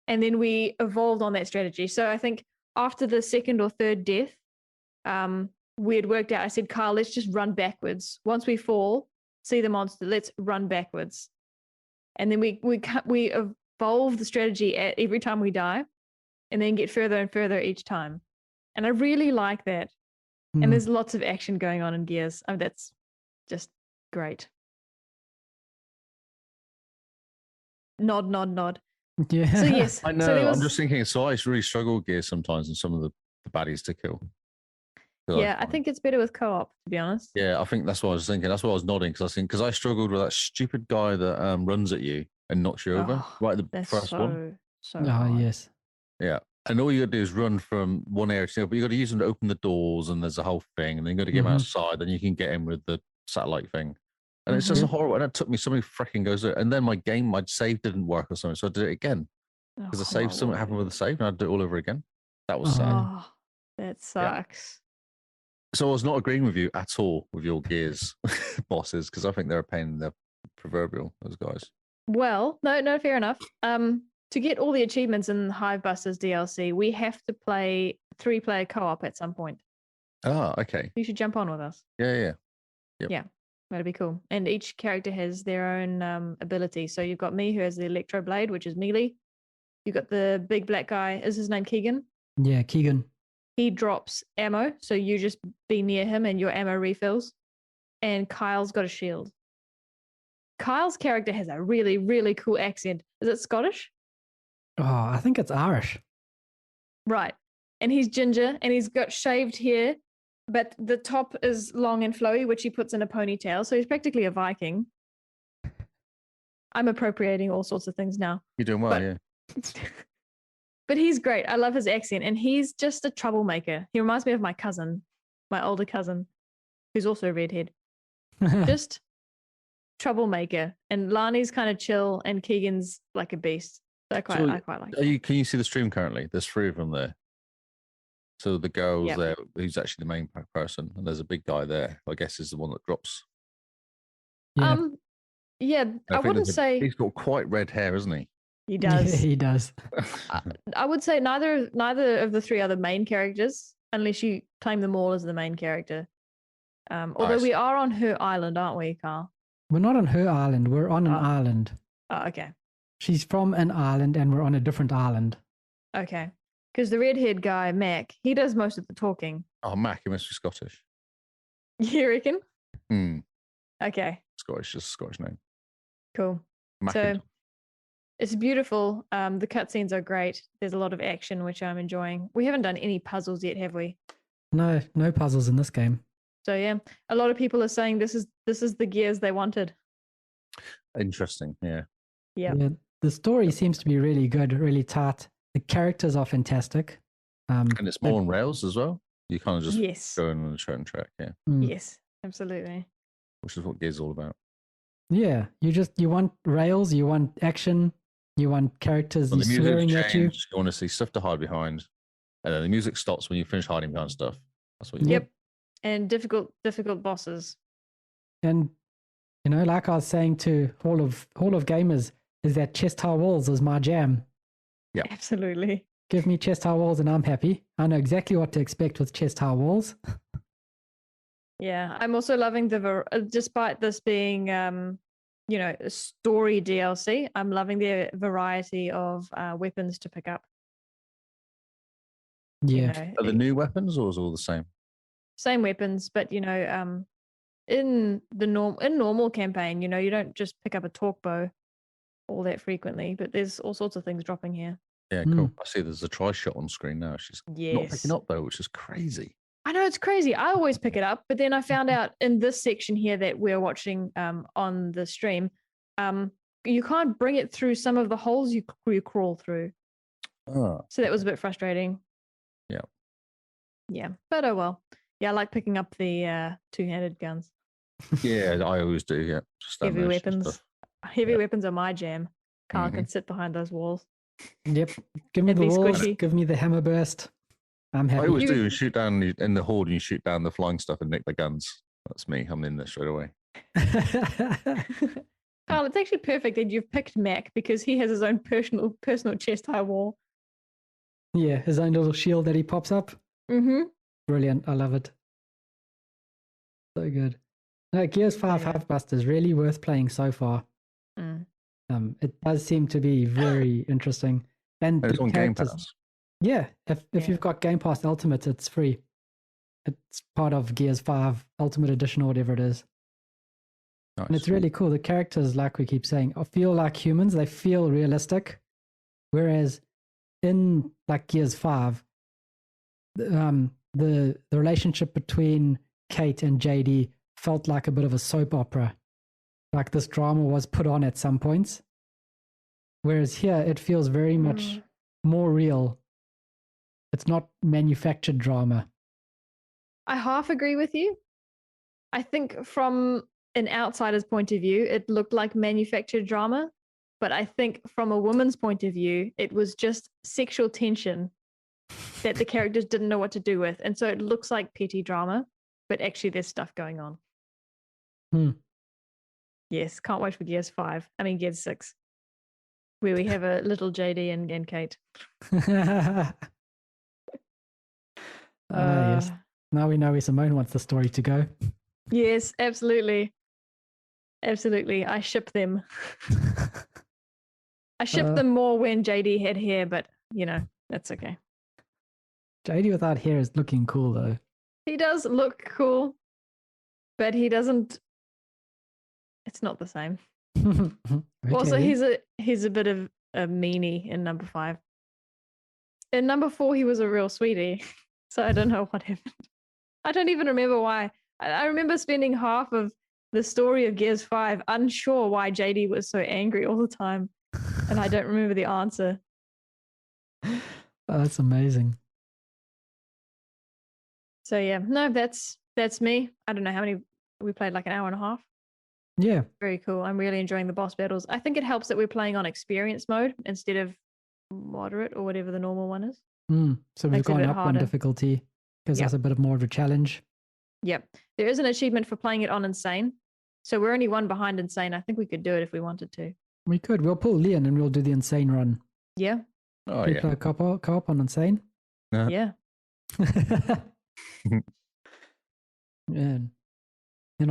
And then we evolved on that strategy. So I think after the second or third death, we had worked out, I said, Kyle, let's just run backwards. Once we fall, see the monster, let's run backwards. And then we evolve the strategy at every time we die, and then get further and further each time. And I really like that. And there's lots of action going on in Gears. Oh, that's just great. Nod, nod, nod. Yeah. So yes. I know. So I'm just thinking, so I really struggle with Gears sometimes and some of the baddies to kill. Yeah, I think it's better with co-op, to be honest. Yeah, I think that's what I was thinking. That's what I was nodding because I struggled with that stupid guy that runs at you and knocks you over. Right, the first one. So hard. Yes. Yeah. And all you got to do is run from one area to the other, but you got to use them to open the doors, and there's a whole thing, and then you got to get him outside, then you can get him with the satellite thing. And it's just a horrible. And it took me so many freaking goes there. And then my save didn't work or something, so I did it again because the save something happened with the save, and I had to do it all over again. That was sad. Oh, that sucks. Yeah. So I was not agreeing with you at all with your Gears bosses because I think they're a pain in the proverbial, those guys. Well, no, fair enough. To get all the achievements in Hivebusters DLC, we have to play 3-player co-op at some point. Ah, okay. You should jump on with us. Yeah. Yep. Yeah, that'd be cool. And each character has their own ability. So you've got me, who has the Electro Blade, which is melee. You've got the big black guy. Is his name Keegan? Yeah, Keegan. He drops ammo, so you just be near him and your ammo refills. And Kyle's got a shield. Kyle's character has a really, really cool accent. Is it Scottish? Oh, I think it's Irish. Right. And he's ginger and he's got shaved hair, but the top is long and flowy, which he puts in a ponytail. So he's practically a Viking. I'm appropriating all sorts of things now. You're doing well, yeah. But he's great. I love his accent. And he's just a troublemaker. He reminds me of my cousin, my older cousin, who's also a redhead. Just troublemaker. And Lani's kind of chill and Keegan's like a beast. So I quite like it. Can you see the stream currently? There's 3 of them there. So the girl's there, who's actually the main person, and there's a big guy there. I guess is the one that drops. Yeah. I wouldn't say he's got quite red hair, isn't he? He does. Yeah, he does. I would say neither of the 3 are the main characters, unless you claim them all as the main character. Although we are on her island, aren't we, Carl? We're not on her island. We're on an island. Oh, okay. She's from an island, and we're on a different island. Okay. Because the redhead guy, Mac, he does most of the talking. Oh, Mac, he must be Scottish. You reckon? Okay. Scottish, just a Scottish name. Cool. So it's beautiful. The cutscenes are great. There's a lot of action, which I'm enjoying. We haven't done any puzzles yet, have we? No puzzles in this game. So yeah, a lot of people are saying this is the Gears they wanted. Interesting, yeah. Yeah. The story seems to be really good, really tight. The characters are fantastic. And it's more on rails as well. You kind of just go on a certain track, yeah. Yes, absolutely. Which is what Gears is all about. Yeah, you want rails, you want action, you want characters swearing at you. You want to see stuff to hide behind, and then the music stops when you finish hiding behind stuff. That's what you want. And difficult bosses. And like I was saying to Hall of Gamers, is that chest high walls is my jam. Yeah, absolutely. Give me chest high walls and I'm happy. I know exactly what to expect with chest high walls. Yeah, I'm also loving despite this being, a story DLC, I'm loving the variety of weapons to pick up. Yeah. Are the new weapons or is it all the same? Same weapons, but, in normal campaign, you don't just pick up a torque bow all that frequently, but there's all sorts of things dropping here. Yeah, cool. I see there's a tri-shot on screen now. She's not picking up though, which is crazy. I know, it's crazy. I always pick it up, but then I found out in this section here that we're watching on the stream, you can't bring it through some of the holes you crawl through. Oh, So that was a bit frustrating. Yeah. Yeah, but oh well. Yeah, I like picking up the two-handed guns. yeah, I always do. Yeah, just Heavy ammunition weapons. stuff. Heavy Yeah. weapons are my jam. Carl Mhm. can sit behind those walls. Yep. Give me And the be walls. squishy. Give me the hammer burst. I'm I happy. always You- do. You shoot down in the horde, and you shoot down the flying stuff and nick the guns. That's me. I'm in there straight away. Carl, it's actually perfect that you've picked Mac because he has his own personal chest high wall. Yeah, his own little shield that he pops up. Mm-hmm. Brilliant. I love it. So good. No, Gears 5 yeah. Half-Bust is really worth playing so far. Mm. It does seem to be very interesting. And And it's the on Game characters- Pass. Yeah, if Yeah. you've got Game Pass Ultimate, it's free. It's part of Gears 5 Ultimate Edition or whatever it is. Nice. And it's really cool. The characters, like we keep saying, feel like humans. They feel realistic. Whereas in like Gears 5, the relationship between Kate and JD felt like a bit of a soap opera. Like this drama was put on at some points. Whereas here, it feels very much more real. It's not manufactured drama. I half agree with you. I think from an outsider's point of view, it looked like manufactured drama. But I think from a woman's point of view, it was just sexual tension that the characters didn't know what to do with. And so it looks like petty drama, but actually there's stuff going on. Yes, can't wait for Gears 6, where we have a little JD and Kate. Yes. Now we know where Simone wants the story to go. Yes, absolutely. Absolutely. I ship them. I shipped them more when JD had hair, but that's okay. JD without hair is looking cool though. He does look cool, but he doesn't. It's not the same. Also, Okay. he's a bit of a meanie in number 5. In number 4, he was a real sweetie, so I don't know what happened. I don't even remember why. I remember spending half of the story of Gears 5 unsure why JD was so angry all the time, and I don't remember the answer. Oh, that's amazing. So yeah, no, that's me. I don't know how many we played, like an hour and a half. Yeah. Very cool. I'm really enjoying the boss battles. I think it helps that we're playing on experience mode instead of moderate or whatever the normal one is. So we've Makes it a gone bit up one harder. difficulty because that's a bit of more of a challenge. Yep. There is an achievement for playing it on insane. So we're only one behind insane. I think we could do it if we wanted to. We could. We'll pull Leon and we'll do the insane run. Yeah. Oh We yeah. play co-op on insane. Yeah. And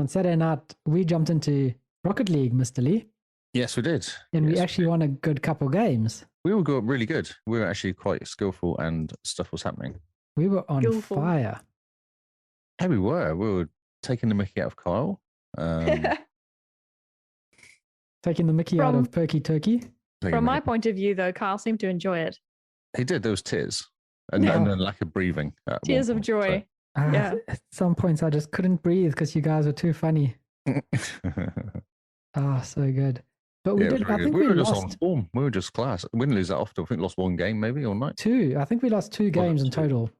on Saturday night, we jumped into Rocket League, Mr. Lee, Yes, we did. and we Yes, actually won a good couple games. we were good, really good. We were actually quite skillful, and stuff was happening. We were on Skillful. fire. Yeah, we were. We were taking the mickey out of Kyle. Taking the mickey out of Perky Turkey. From my point of view, though, Carl seemed to enjoy it. he did. There was tears and, Yeah. and then lack of breathing. at Tears one of joy. Yeah. At some points, I just couldn't breathe because you guys were too funny. So. Oh, so good. But we Yeah, it was did. really I good. think we we were just on lost form. We were just class. We didn't lose that often. I think we lost one game maybe all night. 2. I think we lost 2 games in two. total.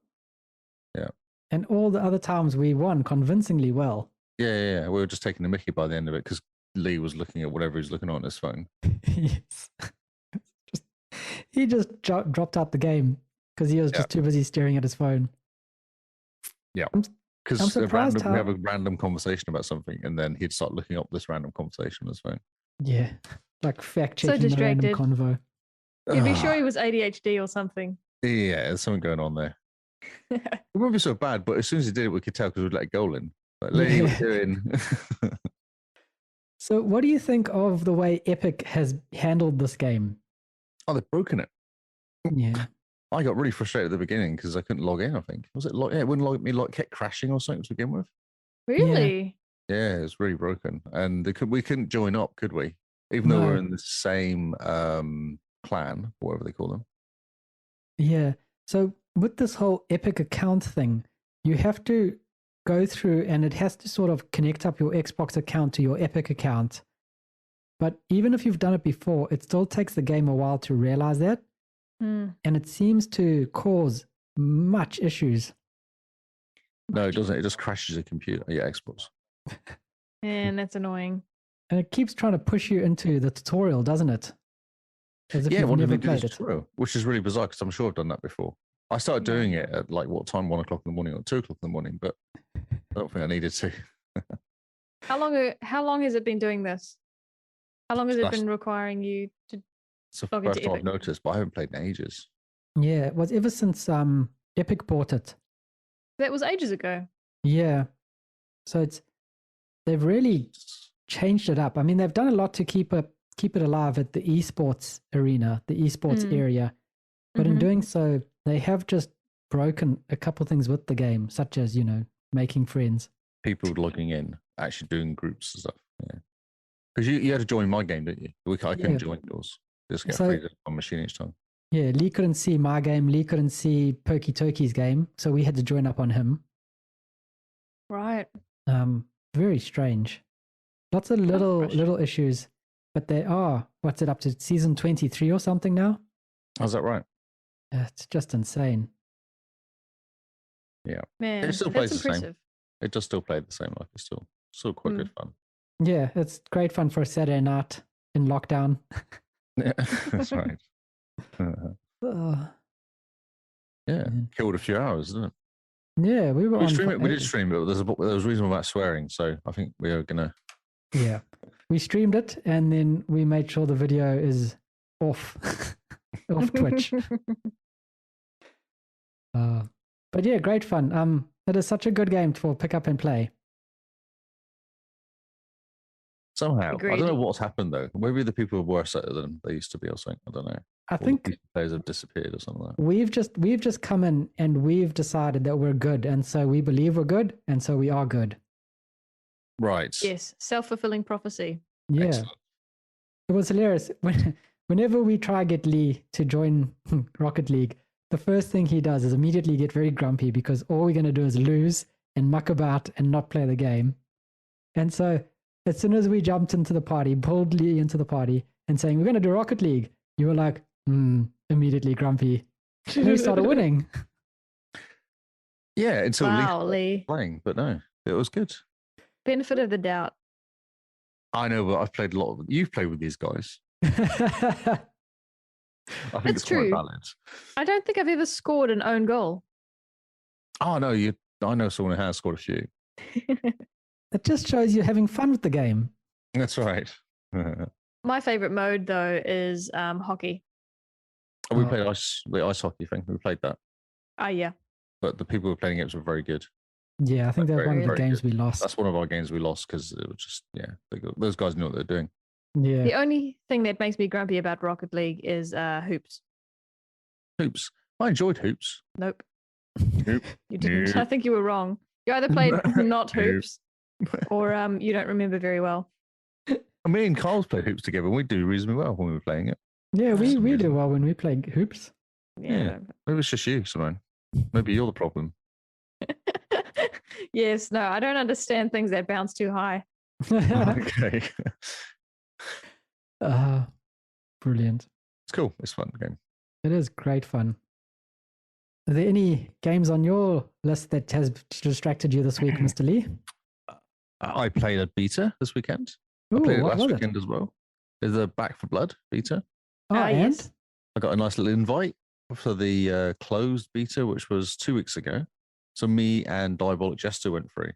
Yeah. And all the other times we won convincingly well. Yeah. We were just taking the mickey by the end of it because Lee was looking at whatever he was looking at on his phone. Yes. He just dropped out the game because he was just too busy staring at his phone. Yeah. I'm Because surprised we have a random conversation about something, and then he'd start looking up this random conversation on his phone. Yeah. Like fact checking the random distracted. convo. You'd be sure he was ADHD or something. Yeah, there's something going on there. It wouldn't be so bad, but as soon as he did it, we could tell because we'd let a goal in. Like, Lee, what are you doing? So what do you think of the way Epic has handled this game? Oh, they've broken it. Yeah. I got really frustrated at the beginning because I couldn't log in, I think. Was it it wouldn't log me, kept crashing or something to begin with. Really? Yeah, it was really broken. And we couldn't join up, could we? Even though No. we're in the same clan, whatever they call them. Yeah. So with this whole Epic account thing, you have to go through and it has to sort of connect up your Xbox account to your Epic account. But even if you've done it before, it still takes the game a while to realize that. Mm. and it seems to cause much issues. No, it doesn't. It just crashes your computer, your Xbox. And that's annoying. And it keeps trying to push you into the tutorial, doesn't it? As if you've never played it. Which is really bizarre because I'm sure I've done that before. I started doing it at like what time? 1 o'clock in the morning or 2 o'clock in the morning, but I don't think I needed to. How long has it been doing this? How long has it been requiring you to It's the log into first time Epic? I've noticed, but I haven't played in ages. Yeah, it was ever since Epic bought it. That was ages ago. Yeah. So they've really changed it up. I mean, they've done a lot to keep it alive at the esports arena, the esports area. But in doing so, they have just broken a couple things with the game, such as, making friends. People logging in, actually doing groups and stuff. Yeah. Because you had to join my game, didn't you? I couldn't join yours. Just get free on machine each time. Yeah, Lee couldn't see my game. Lee couldn't see Perky Turkey's game. So we had to join up on him. Right. Very strange. Lots of little issues. But they are, what's it up to? Season 23 or something now? How's that right? It's just insane. Yeah. Man, it still plays impressive. the same. It does still play the same. Like it's still quite good fun. Yeah, it's great fun for a Saturday night in lockdown. Yeah, that's right. Yeah, killed a few hours, didn't it? Yeah, we were on. We did stream it, but there was reason about swearing, so I think we are gonna. Yeah, we streamed it, and then we made sure the video is off Twitch. But yeah, great fun. It is such a good game to pick up and play. Somehow, Agreed. I don't know what's happened though. Maybe the people are worse at it than they used to be, or something. I don't know. I think players have disappeared or something like that. We've just come in and we've decided that we're good, and so we believe we're good, and so we are good. Right. Yes, self-fulfilling prophecy. Yeah. Excellent. It was hilarious. Whenever we try get Lee to join Rocket League, the first thing he does is immediately get very grumpy because all we're going to do is lose and muck about and not play the game. And so as soon as we jumped into the party, pulled Lee into the party and saying, we're going to do Rocket League, you were like, immediately grumpy. And we started winning. Yeah, until Lee playing, but no, it was good. Benefit of the doubt. I know, but I've played a lot. You've played with these guys. I think it's true. quite valid. I don't think I've ever scored an own goal. Oh no, I know someone who has scored a few. It just shows you having fun with the game. That's right. My favorite mode though is hockey. We played the ice hockey thing. We played that. Oh yeah. But the people who were playing it were very good. Yeah, I think that's one of the games good. we lost. That's one of our games we lost because it was just those guys knew what they were doing. Yeah. The only thing that makes me grumpy about Rocket League is hoops. Hoops. I enjoyed hoops. Nope. Nope. You didn't. Nope. I think you were wrong. You either played not hoops or you don't remember very well. Me and Carl's played hoops together and we do reasonably well when we were playing it. Yeah, we do well when we play hoops. Yeah. Maybe it's just you, Simone. Maybe you're the problem. Yes, no, I don't understand things that bounce too high. Okay. Brilliant. It's cool. It's a fun game. It is great fun. Are there any games on your list that has distracted you this week, Mr. Lee? I played a beta this weekend. Ooh, I played it what last was weekend as well. There's a Back for Blood beta. Oh, and? Yes. I got a nice little invite for the closed beta, which was 2 weeks ago. So me and Diabolic Jester went through.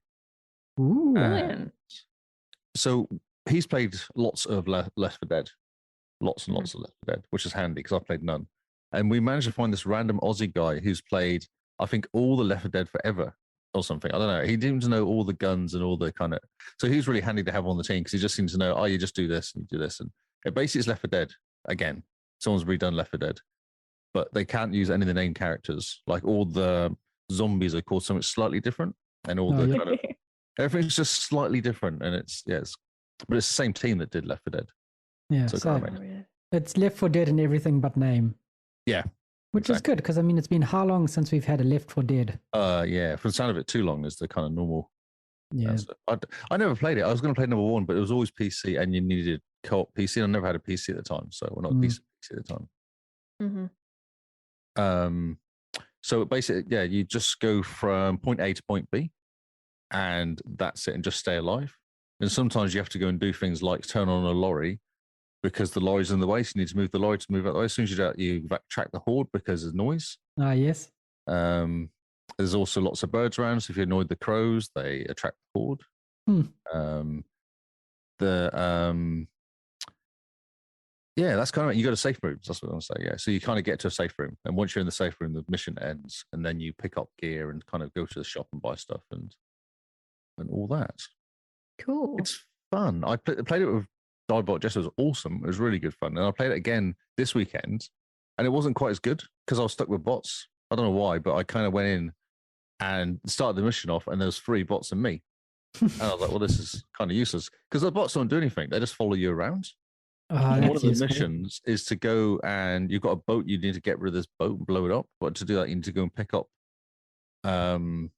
Ooh. Brilliant. So he's played lots of Left 4 Dead. Lots and lots of Left 4 Dead, which is handy because I've played none. And we managed to find this random Aussie guy who's played, I think, all the Left 4 Dead forever or something. I don't know. He seems to know all the guns and all the kind of... So he's really handy to have on the team because he just seems to know, you just do this and you do this. And it basically is Left 4 Dead again. Someone's redone Left 4 Dead. But they can't use any of the named characters. Like all the zombies are called something slightly different. And all the kind of... Everything's just slightly different. And but it's the same team that did Left 4 Dead. Yeah, so it's Left 4 Dead and everything but name. Yeah. Which is good, because I mean, it's been how long since we've had a Left 4 Dead? Yeah, for the sound of it, too long is the kind of normal. Yeah. I never played it. I was going to play number 1, but it was always PC and you needed co-op PC. I never had a PC at the time, so we're not decent PC at the time. Mm-hmm. So basically, yeah, you just go from point A to point B, and that's it, and just stay alive. And sometimes you have to go and do things like turn on a lorry because the lorry's in the way, so you need to move the lorry to move out the way. As soon as you do that, you track the horde because of noise. Yes. There's also lots of birds around, so if you annoy the crows, they attract the horde. Yeah, that's kind of, you go to safe rooms. That's what I want to say. Yeah, so you kind of get to a safe room, and once you're in the safe room, the mission ends, and then you pick up gear and kind of go to the shop and buy stuff and all that. Cool. It's fun. I played it with Dibot. Just was awesome. It was really good fun, and I played it again this weekend, and it wasn't quite as good because I was stuck with bots. I don't know why, but I kind of went in and started the mission off, and there was 3 bots and me, and I was like, well, this is kind of useless because the bots don't do anything. They just follow you around. One of the missions is to go, and you've got a boat. You need to get rid of this boat and blow it up. But to do that, you need to go and pick up, what do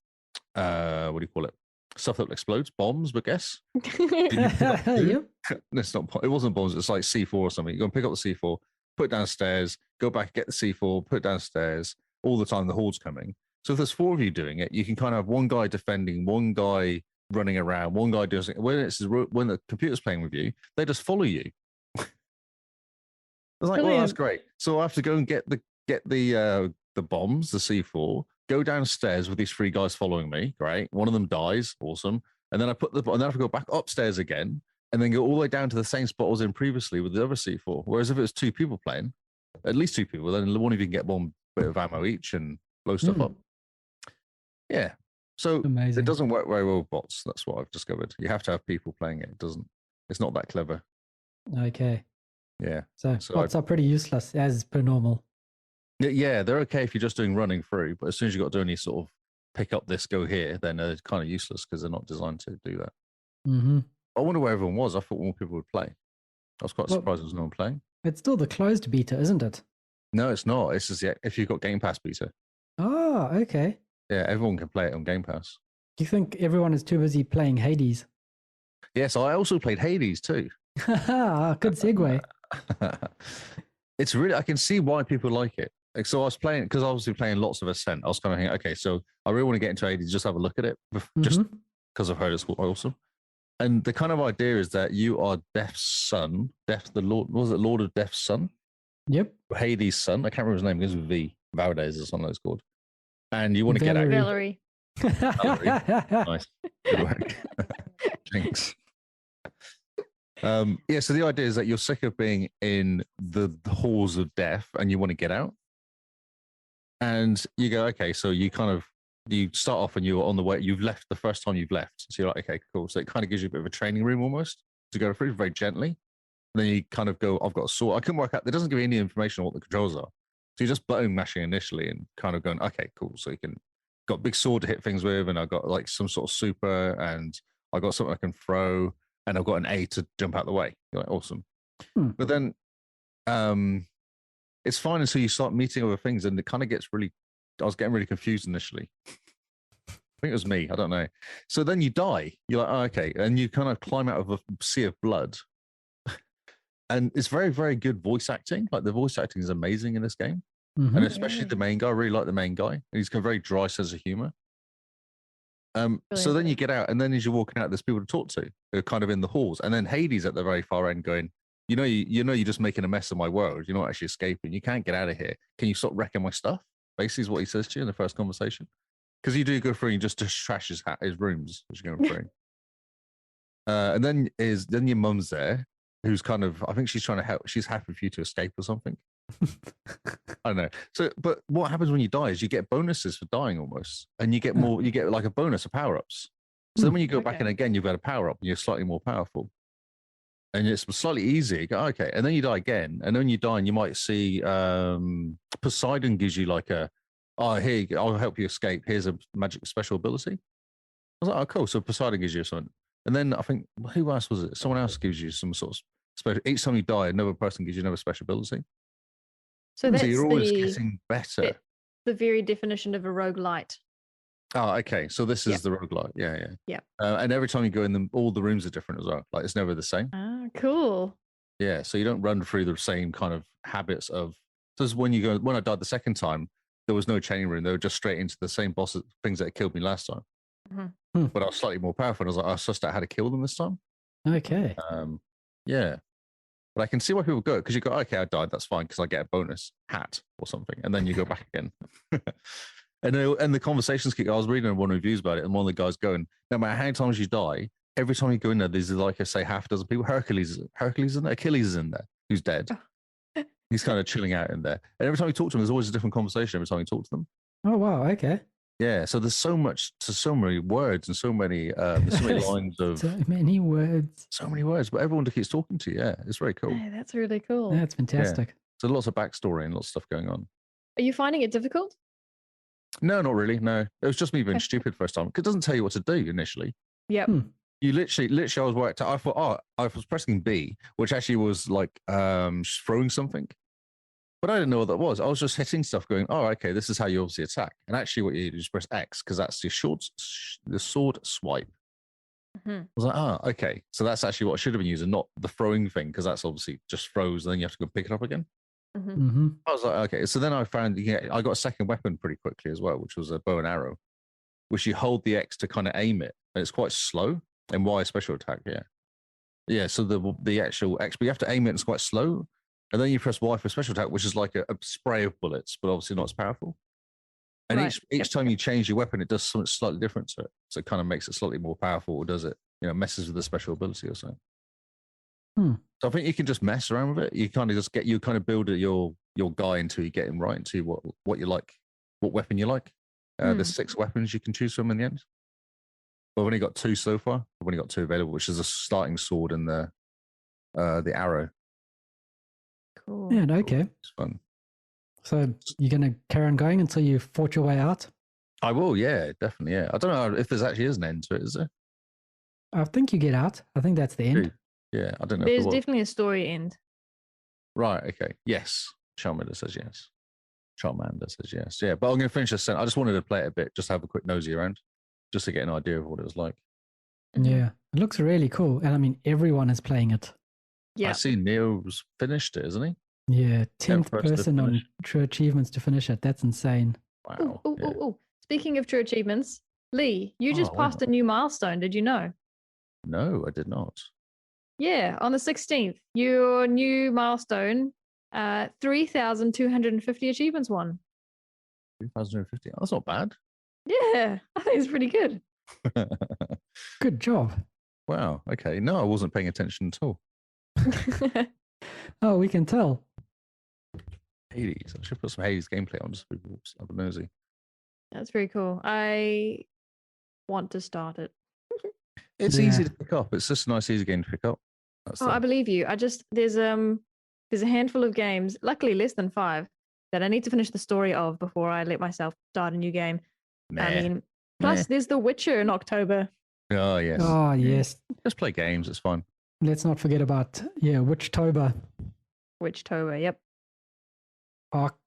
you call it? Stuff that explodes, bombs, I guess. Yep. It's not. It wasn't bombs. It's like C4 or something. You go and pick up the C4, put it downstairs, go back, get the C4, put it downstairs. All the time, the horde's coming. So if there's 4 of you doing it, you can kind of have one guy defending, one guy running around, one guy doing it. When the computer's playing with you, they just follow you. I was like, well, that's great. So I have to go and get the bombs, the C4, go downstairs with these 3 guys following me. Great. One of them dies. Awesome. And then and then I have to go back upstairs again and then go all the way down to the same spot I was in previously with the other C4. Whereas if it was 2 people playing, at least 2 people, then one of you can get 1 bit of ammo each and blow stuff up. Yeah. So amazing. It doesn't work very well with bots. That's what I've discovered. You have to have people playing it. It's not that clever. Okay. Yeah. So bots are pretty useless as per normal. Yeah, they're okay if you're just doing running through, but as soon as you've got to do any sort of pick up this, go here, then they're kind of useless because they're not designed to do that. Mm-hmm. I wonder where everyone was. I thought more people would play. I was quite surprised there was no one playing. It's still the closed beta, isn't it? No, it's not. It's just if you've got Game Pass beta. Oh, okay. Yeah, everyone can play it on Game Pass. Do you think everyone is too busy playing Hades? Yes, I also played Hades too. Good segue. It's really, I can see why people like it. Like, so I was playing, because I was playing lots of Ascent. I was kind of thinking, okay, so I really want to get into Hades, just have a look at it, just because I've heard it's awesome. And the kind of idea is that you are Death's son, the Lord, was it Lord of Death's son? Yep. Hades' son. I can't remember his name. It begins with V. Valdez or something like it's called. And you want to get out. Valerie. Nice. Good work. Thanks. Yeah, so the idea is that you're sick of being in the halls of death and you want to get out. And you go, okay, so you start off and you're on the way, you've left the first time you've left. So you're like, okay, cool. So it kind of gives you a bit of a training room almost to go through very gently. And then you kind of go, I've got a sword. I couldn't work out, it doesn't give you any information on what the controls are. So you're just button mashing initially and kind of going, okay, cool. So you got a big sword to hit things with, and I've got like some sort of super, and I got something I can throw, and I've got an A to jump out the way. You're like, awesome. But then it's fine until you start meeting other things, and it kind of gets I was getting really confused initially. I think it was me. I don't know. So then you die. You're like, oh, okay. And you kind of climb out of a sea of blood. And it's very, very good voice acting. Like the voice acting is amazing in this game. And especially the main guy. I really like the main guy. He's got a very dry sense of humor. So then you get out, and then as you're walking out, there's people to talk to who are kind of in the halls. And then Hades at the very far end going, you're just making a mess of my world. You're not actually escaping. You can't get out of here. Can you stop wrecking my stuff? Basically is what he says to you in the first conversation. Because you do go through and just trash his rooms as you're going through. And then your mum's there, who's kind of, I think she's trying to help. She's happy for you to escape or something. I don't know. So, but what happens when you die is you get bonuses for dying almost. And you get more, you get like a bonus of power-ups. So then when you go back in again, you've got a power-up and you're slightly more powerful. And it's slightly easier. You go, okay. And then you die again. And then you die and you might see Poseidon gives you like here, I'll help you escape. Here's a magic special ability. I was like, oh, cool. So Poseidon gives you something. And then I think, who else was it? Someone else gives you some sort of special. Each time you die, another person gives you another special ability. So you're always getting better. The very definition of a roguelite. Oh, okay. So this is the roguelite. Yeah. And every time you go in all the rooms are different as well. Like it's never the same. Ah, cool. Yeah. So you don't run through the same kind of habits of So when I died the second time, there was no chaining room. They were just straight into the same boss things that killed me last time. Mm-hmm. But I was slightly more powerful. And I was like, I sussed out how to kill them this time. Okay. Yeah. But I can see why people go, because you go, okay, I died. That's fine because I get a bonus hat or something. And then you go back again. And the conversations keep. I was reading one of the reviews about it, and one of the guys going, no matter how many times you die, every time you go in there, there's like I say, half a dozen people. Hercules is in there. Achilles is in there, who's dead. He's kind of chilling out in there. And every time you talk to him, there's always a different conversation every time you talk to them. Oh wow, okay. Yeah, so there's so many words and so many lines of so many words. So many words, but everyone keeps talking to you. Yeah, it's very cool. Hey, that's really cool. That's fantastic. Yeah. So lots of backstory and lots of stuff going on. Are you finding it difficult? No, not really. No, it was just me being stupid first time. Because it doesn't tell you what to do initially. Yep. You literally, I was worked out. I thought, I was pressing B, which actually was like throwing something. But I didn't know what that was. I was just hitting stuff going, oh, okay, this is how you obviously attack. And actually what you do is press X because that's the sword swipe. I was like, okay. So that's actually what I should have been using, not the throwing thing, because that's obviously just throws and then you have to go pick it up again. I was like, okay. So then I found, I got a second weapon pretty quickly as well, which was a bow and arrow, which you hold the X to kind of aim it. And it's quite slow. And Y special attack, yeah. Yeah, so the actual X, but you have to aim it and it's quite slow. And then you press Y for special attack, which is like a spray of bullets, but obviously not as powerful. And each time you change your weapon, it does something slightly different to it. So it kind of makes it slightly more powerful, or does it, messes with the special ability or something. So I think you can just mess around with it. You kind of just build your guy until you get him right into what you like, what weapon you like. There's 6 weapons you can choose from in the end. But I've only got 2 so far. I've only got 2 available, which is a starting sword and the arrow. Cool. Yeah, okay. It's fun. So you're going to carry on going until you fought your way out? I will, yeah, definitely, yeah. I don't know if there's actually is an end to it, is there? I think you get out. I think that's the end. Yeah, I don't know. There's definitely a story end. Right, okay. Yes. Charmander says yes. Yeah, but I'm going to finish this. I just wanted to play it a bit, just have a quick nosy around, just to get an idea of what it was like. Yeah, it looks really cool. And I mean, everyone is playing it. Yeah. I see Neo's finished it, isn't he? Yeah, 10th person on True Achievements to finish it. That's insane. Wow. Oh. Speaking of True Achievements, Lee, you just passed a new milestone. Did you know? No, I did not. Yeah, on the 16th, your new milestone, 3,250 achievements won. 3,250? That's not bad. Yeah, I think it's pretty good. Good job. Wow. Okay. No, I wasn't paying attention at all. Oh, we can tell. Hades. I should put some Hades gameplay on just for people have a nosy. That's very cool. I want to start it. It's easy to pick up. It's just a nice, easy game to pick up. I believe you. There's a handful of games, luckily less than 5, that I need to finish the story of before I let myself start a new game. Plus there's The Witcher in October. Oh, yes. Oh, yes. Just play games. It's fun. Let's not forget about, Witchtober. Witchtober, yep.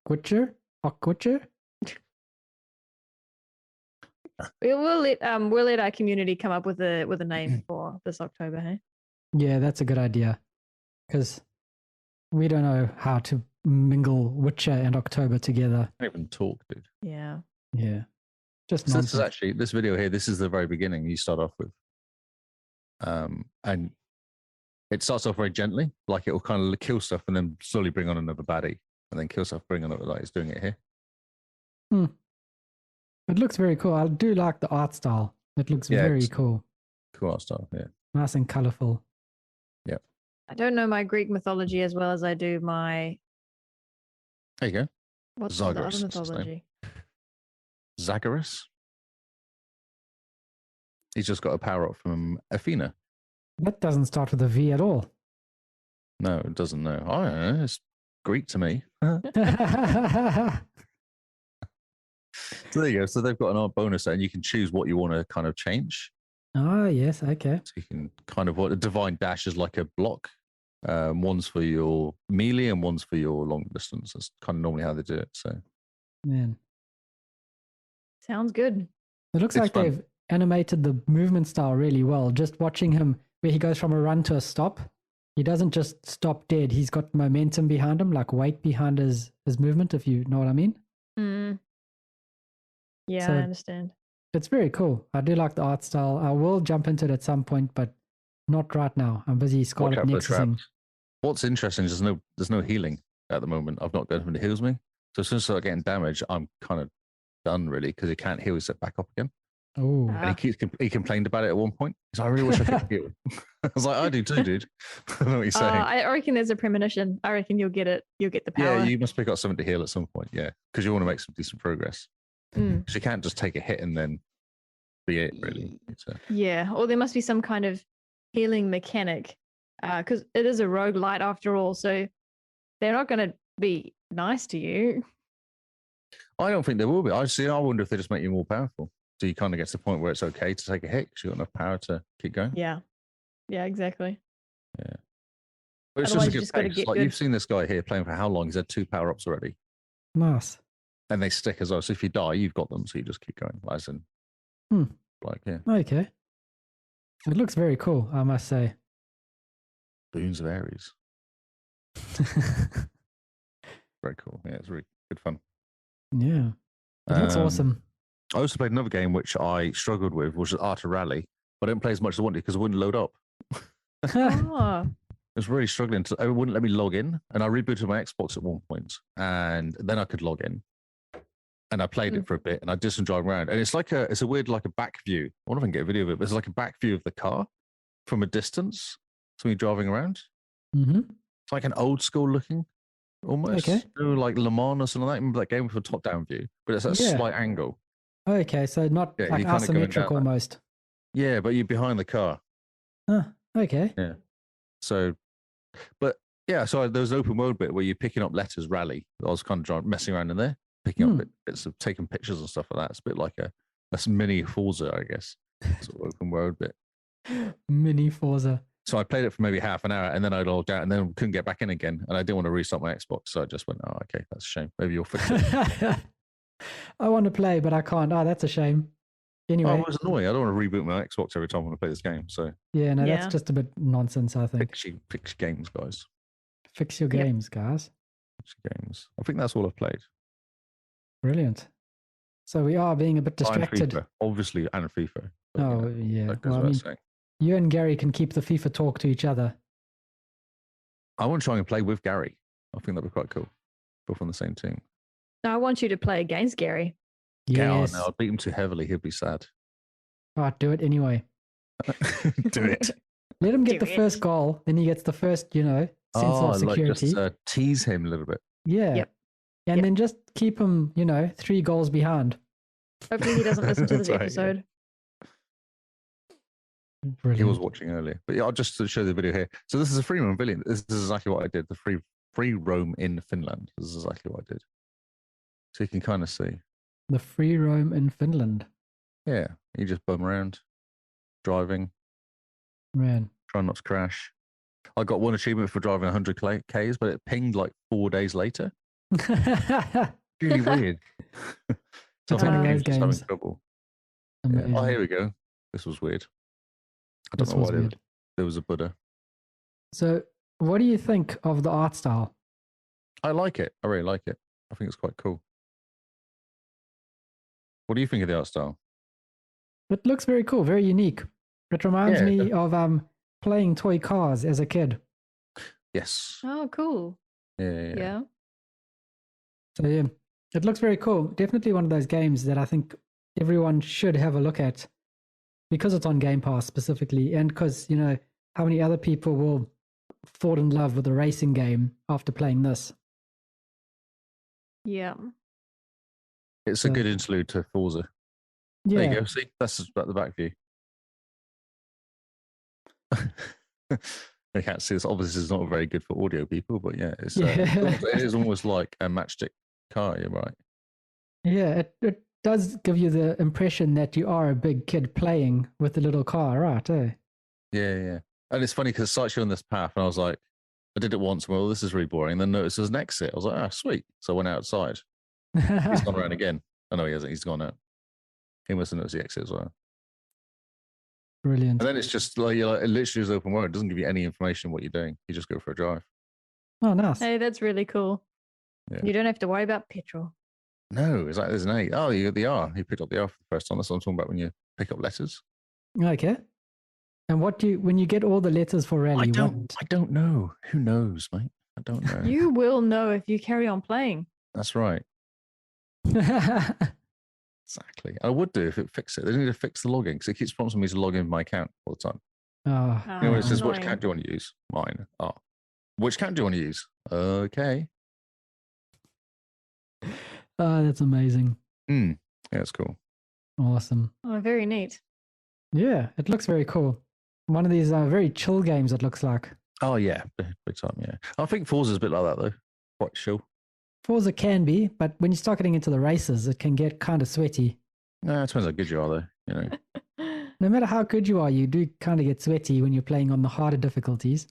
Witcher? We'll let our community come up with a name for this October, hey? Yeah, that's a good idea. Because we don't know how to mingle Witcher and October together. I don't even talk, dude. Yeah. Yeah. Just so this is actually, this video here, this is the very beginning you start off with. And it starts off very gently, like it will kind of kill stuff and then slowly bring on another baddie. And then kill stuff, bring on another, like it's doing it here. It looks very cool. I do like the art style. It looks very cool. Cool art style, yeah. Nice and colorful. Yep. I don't know my Greek mythology as well as I do my... There you go. What's the other mythology? Zagreus. He's just got a power up from Athena. That doesn't start with a V at all. No, it doesn't. No, I don't know. It's Greek to me. So there you go. So they've got an art bonus there, and you can choose what you want to kind of change. Oh, yes. Okay. So you can kind of, what a divine dash is like a block. One's for your melee and one's for your long distance. That's kind of normally how they do it. So, man, sounds good. It looks like they've animated the movement style really well. Just watching him where he goes from a run to a stop, he doesn't just stop dead. He's got momentum behind him, like weight behind his movement, if you know what I mean. Mm. Yeah, So I understand. it's very cool. I do like the art style. I will jump into it at some point, but not right now. I'm busy Scarlet Nexusing. What's interesting is there's no healing at the moment. I've not got anything that heals me. So as soon as I start getting damaged, I'm kind of done really because he can't heal himself back up again. Oh, and he complained about it at one point. He's like, I really wish I could heal. I was like, I do too, dude. I know what you're saying. I reckon there's a premonition. I reckon you'll get it. You'll get the power. Yeah, you must pick up something to heal at some point. Yeah, because you want to make some decent progress. Because you can't just take a hit and then be it, really. Yeah, or there must be some kind of healing mechanic because it is a roguelite after all. So they're not going to be nice to you. I don't think they will be. I wonder if they just make you more powerful. So you kind of get to the point where it's okay to take a hit because you've got enough power to keep going. Yeah, exactly. Yeah. But it's Otherwise, just a good pace. Like you've seen this guy here playing for how long? He's had 2 power-ups already. Nice. And they stick as well. So if you die, you've got them. So you just keep going. As in, yeah. Okay. It looks very cool, I must say. Boons of Ares. Very cool. Yeah, it's really good fun. Yeah. It looks awesome. I also played another game which I struggled with, which was Art of Rally, but I didn't play as much as I wanted because it wouldn't load up. I was really struggling. It wouldn't let me log in, and I rebooted my Xbox at one point, and then I could log in. And I played it for a bit, and I did some driving around, and it's a weird like a back view. I wonder if I can get a video of it, but it's like a back view of the car from a distance. So you're driving around. Mm-hmm. It's like an old school looking, almost. Okay. Like Le Mans or something like that. Remember that game with a top down view, but it's a slight angle. Okay, so not like asymmetric almost. Yeah, but you're behind the car. Huh, okay. Yeah. So, but yeah, so there was an open world bit where you're picking up letters, rally. I was kind of messing around in there, picking up bits of taking pictures and stuff like that. It's a bit like a mini Forza, I guess. Sort of open world bit. Mini Forza. So I played it for maybe half an hour and then I logged out and then couldn't get back in again. And I didn't want to restart my Xbox. So I just went, oh, okay, that's a shame. Maybe you'll fix it. I want to play, but I can't. Oh, that's a shame. Anyway. Oh, it was annoying. I don't want to reboot my Xbox every time I want to play this game. So yeah, no, that's just a bit nonsense, I think. Fix games, guys. Fix your games, guys. Fix your games. I think that's all I've played. Brilliant. So we are being a bit distracted. And FIFA, obviously, and FIFA. But, yeah. Well, I mean, you and Gary can keep the FIFA talk to each other. I want to try and play with Gary. I think that'd be quite cool. Both on the same team. I want you to play against Gary. Yes. No, I'll beat him too heavily. He'll be sad. All right, do it anyway. Do it. Let him get the first goal, then he gets the first, sense of security. Like just tease him a little bit. Yeah. Yep. And then just keep him, 3 goals behind. Hopefully he doesn't listen to this episode. Brilliant. He was watching earlier. But yeah, I'll just show the video here. So this is a free roam pavilion. This is exactly what I did. The free roam in Finland. This is exactly what I did. So you can kind of see. The free roam in Finland. Yeah. You just bum around, driving. Man. Trying not to crash. I got one achievement for driving 100 Ks, but it pinged like 4 days later. Really weird. It's one of those games. Trouble. Yeah. Oh, here we go. This was weird. I don't know why there was a Buddha. So, what do you think of the art style? I like it. I really like it. I think it's quite cool. What do you think of the art style? It looks very cool, very unique. It reminds me of playing toy cars as a kid. Yes. Oh, cool. Yeah. So, yeah, it looks very cool. Definitely one of those games that I think everyone should have a look at because it's on Game Pass specifically, and because, how many other people will fall in love with a racing game after playing this. Yeah. It's a good interlude to Forza. Yeah. There you go. See, that's about the back view. I can't see this. Obviously, it's not very good for audio people, but yeah, it is almost like a matchstick car. You're right. Yeah, it does give you the impression that you are a big kid playing with a little car, right? Yeah. And it's funny because it starts you on this path, and I was like, I did it once. Well, this is really boring. And then noticed there's an exit. I was like, sweet. So I went outside. He's gone around again. Oh no, he hasn't. He's gone out. He must have noticed the exit as well. Brilliant. And then it's just like, it literally is open world. It doesn't give you any information what you're doing. You just go for a drive. Oh, nice. Hey, that's really cool. Yeah. You don't have to worry about petrol. No, it's like there's an A. Oh, you got the R. You picked up the R for the first time. That's what I'm talking about when you pick up letters. Okay. And when you get all the letters for rally, I don't know. Who knows, mate? I don't know. You will know if you carry on playing. That's right. Exactly. I would do if it fixed it. They need to fix the logging because it keeps prompting me to log in my account all the time. Oh, It says, which annoying. account do you want to use? Mine. Oh. Which account do you want to use? Okay. that's amazing. Yeah, it's cool. Awesome. Oh, very neat. Yeah, it looks very cool. One of these very chill games, it looks like. Oh, yeah. Big time, yeah. I think Forza's a bit like that, though. Quite chill. Forza can be, but when you start getting into the races, it can get kind of sweaty. No, it depends how good you are, though. You know. No matter how good you are, you do kind of get sweaty when you're playing on the harder difficulties.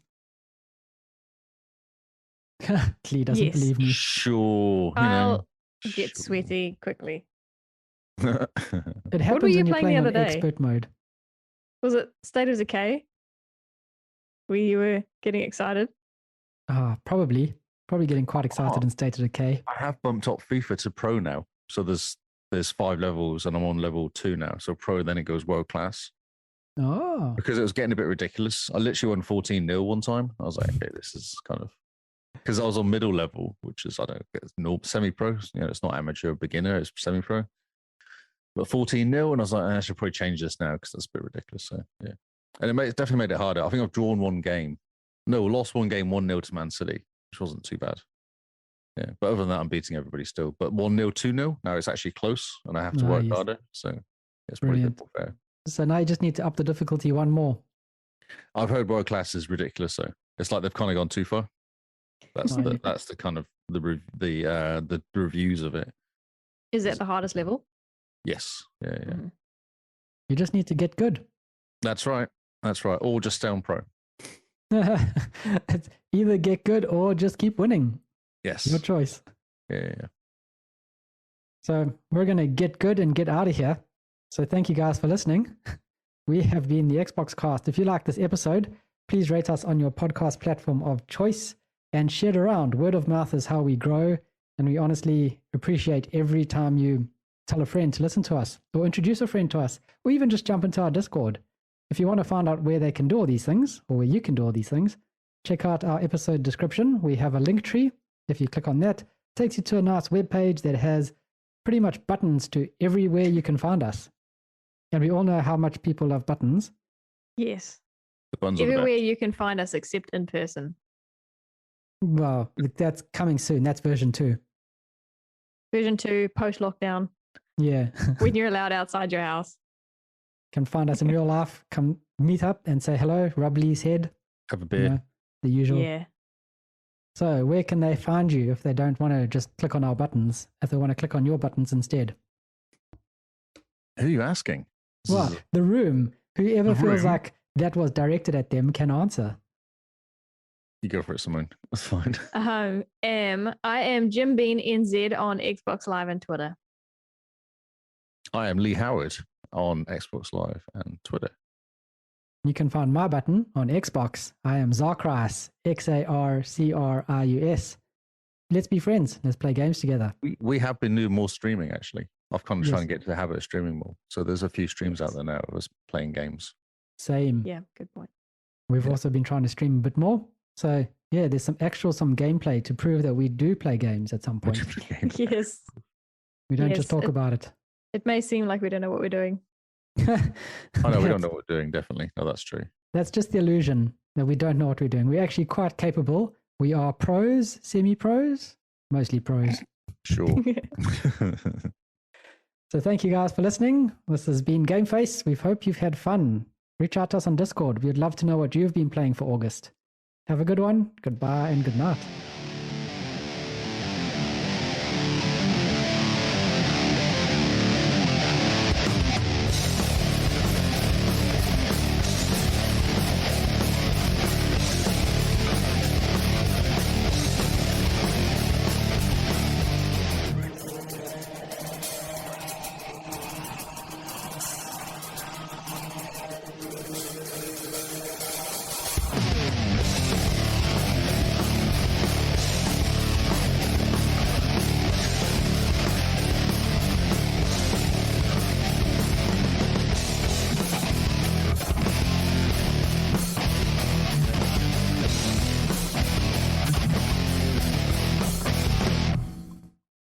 Clee doesn't Yes. believe me. Sure. I'll get Sure. sweaty quickly. It happens were you when you're playing the playing on other day? expert mode. Was it State of Decay? Where you were getting excited? Probably getting quite excited in State of Decay. I have bumped up FIFA to Pro now. So there's 5 levels and I'm on level 2 now. So Pro, then it goes world class. Oh, Because it was getting a bit ridiculous. I literally won 14-0 one time. I was like, okay, this is kind of... Because I was on middle level, which is, I don't know, it's semi-pro. You know, it's not amateur, beginner, it's semi-pro. But 14-0, and I was like, I should probably change this now because that's a bit ridiculous. So, yeah. And it definitely made it harder. I think I've drawn one game. No, lost one game 1-0 to Man City, which wasn't too bad. Yeah, but other than that, I'm beating everybody still. But 1-0, 2-0, now it's actually close, and I have to work Nice. harder. So it's probably a bit more fair. so now you just need to up the difficulty one more. I've heard world class is ridiculous, though. It's like they've kind of gone too far. That's Oh, yeah. that's the kind of the reviews of it. Is that the hardest level? Yes, yeah. Mm. You just need to get good. That's right. Or just stay on pro. It's either get good or just keep winning. Yes. Your choice. Yeah. So we're going to get good and get out of here. So thank you guys for listening. We have been the Xbox Cast. If you like this episode, please rate us on your podcast platform of choice and share it around. Word of mouth is how we grow. And we honestly appreciate every time you tell a friend to listen to us or introduce a friend to us, or even just jump into our Discord. If you want to find out where they can do all these things or where you can do all these things, check out our episode description. We have a link tree. If you click on that, it takes you to a nice web page that has pretty much buttons to everywhere you can find us. And we all know how much people love buttons. Yes. The buttons are the Everywhere best. you can find us except in person. Well, that's coming soon. That's version 2. Version 2, post lockdown, Yeah. when you're allowed outside your house. Can find us in real life. Come meet up and say hello, rub Lee's head. Have a You beer. know, the usual. Yeah. So where can they find you if they don't want to just click on our buttons, if they want to click on your buttons instead? Who are you asking? This Well, is- the room. Whoever The feels room? like that was directed at them can answer. you go for it, Simone. That's fine. I am Jim Bean NZ on Xbox Live and Twitter. I am Lee Howard on Xbox Live and Twitter. You can find my button on Xbox. I am Zarcrius, Xarcrius. Let's be friends. Let's play games together. We have been doing more streaming, actually. I've kind of trying Yes. to get to the habit of streaming more. So there's a few streams out there now of us playing games. Same. Yeah, good point. We've Yeah. also been trying to stream a bit more. So yeah, there's some gameplay to prove that we do play games at some point. Yes. We don't Yes, just talk about it. It may seem like we don't know what we're doing. I know we don't know what we're doing, definitely. No, that's true. That's just the illusion that we don't know what we're doing. We're actually quite capable. We are pros, semi-pros, mostly pros. Sure. So thank you guys for listening. This has been Game Face. We hope you've had fun. Reach out to us on Discord. We'd love to know what you've been playing for August. Have a good one. Goodbye and good night.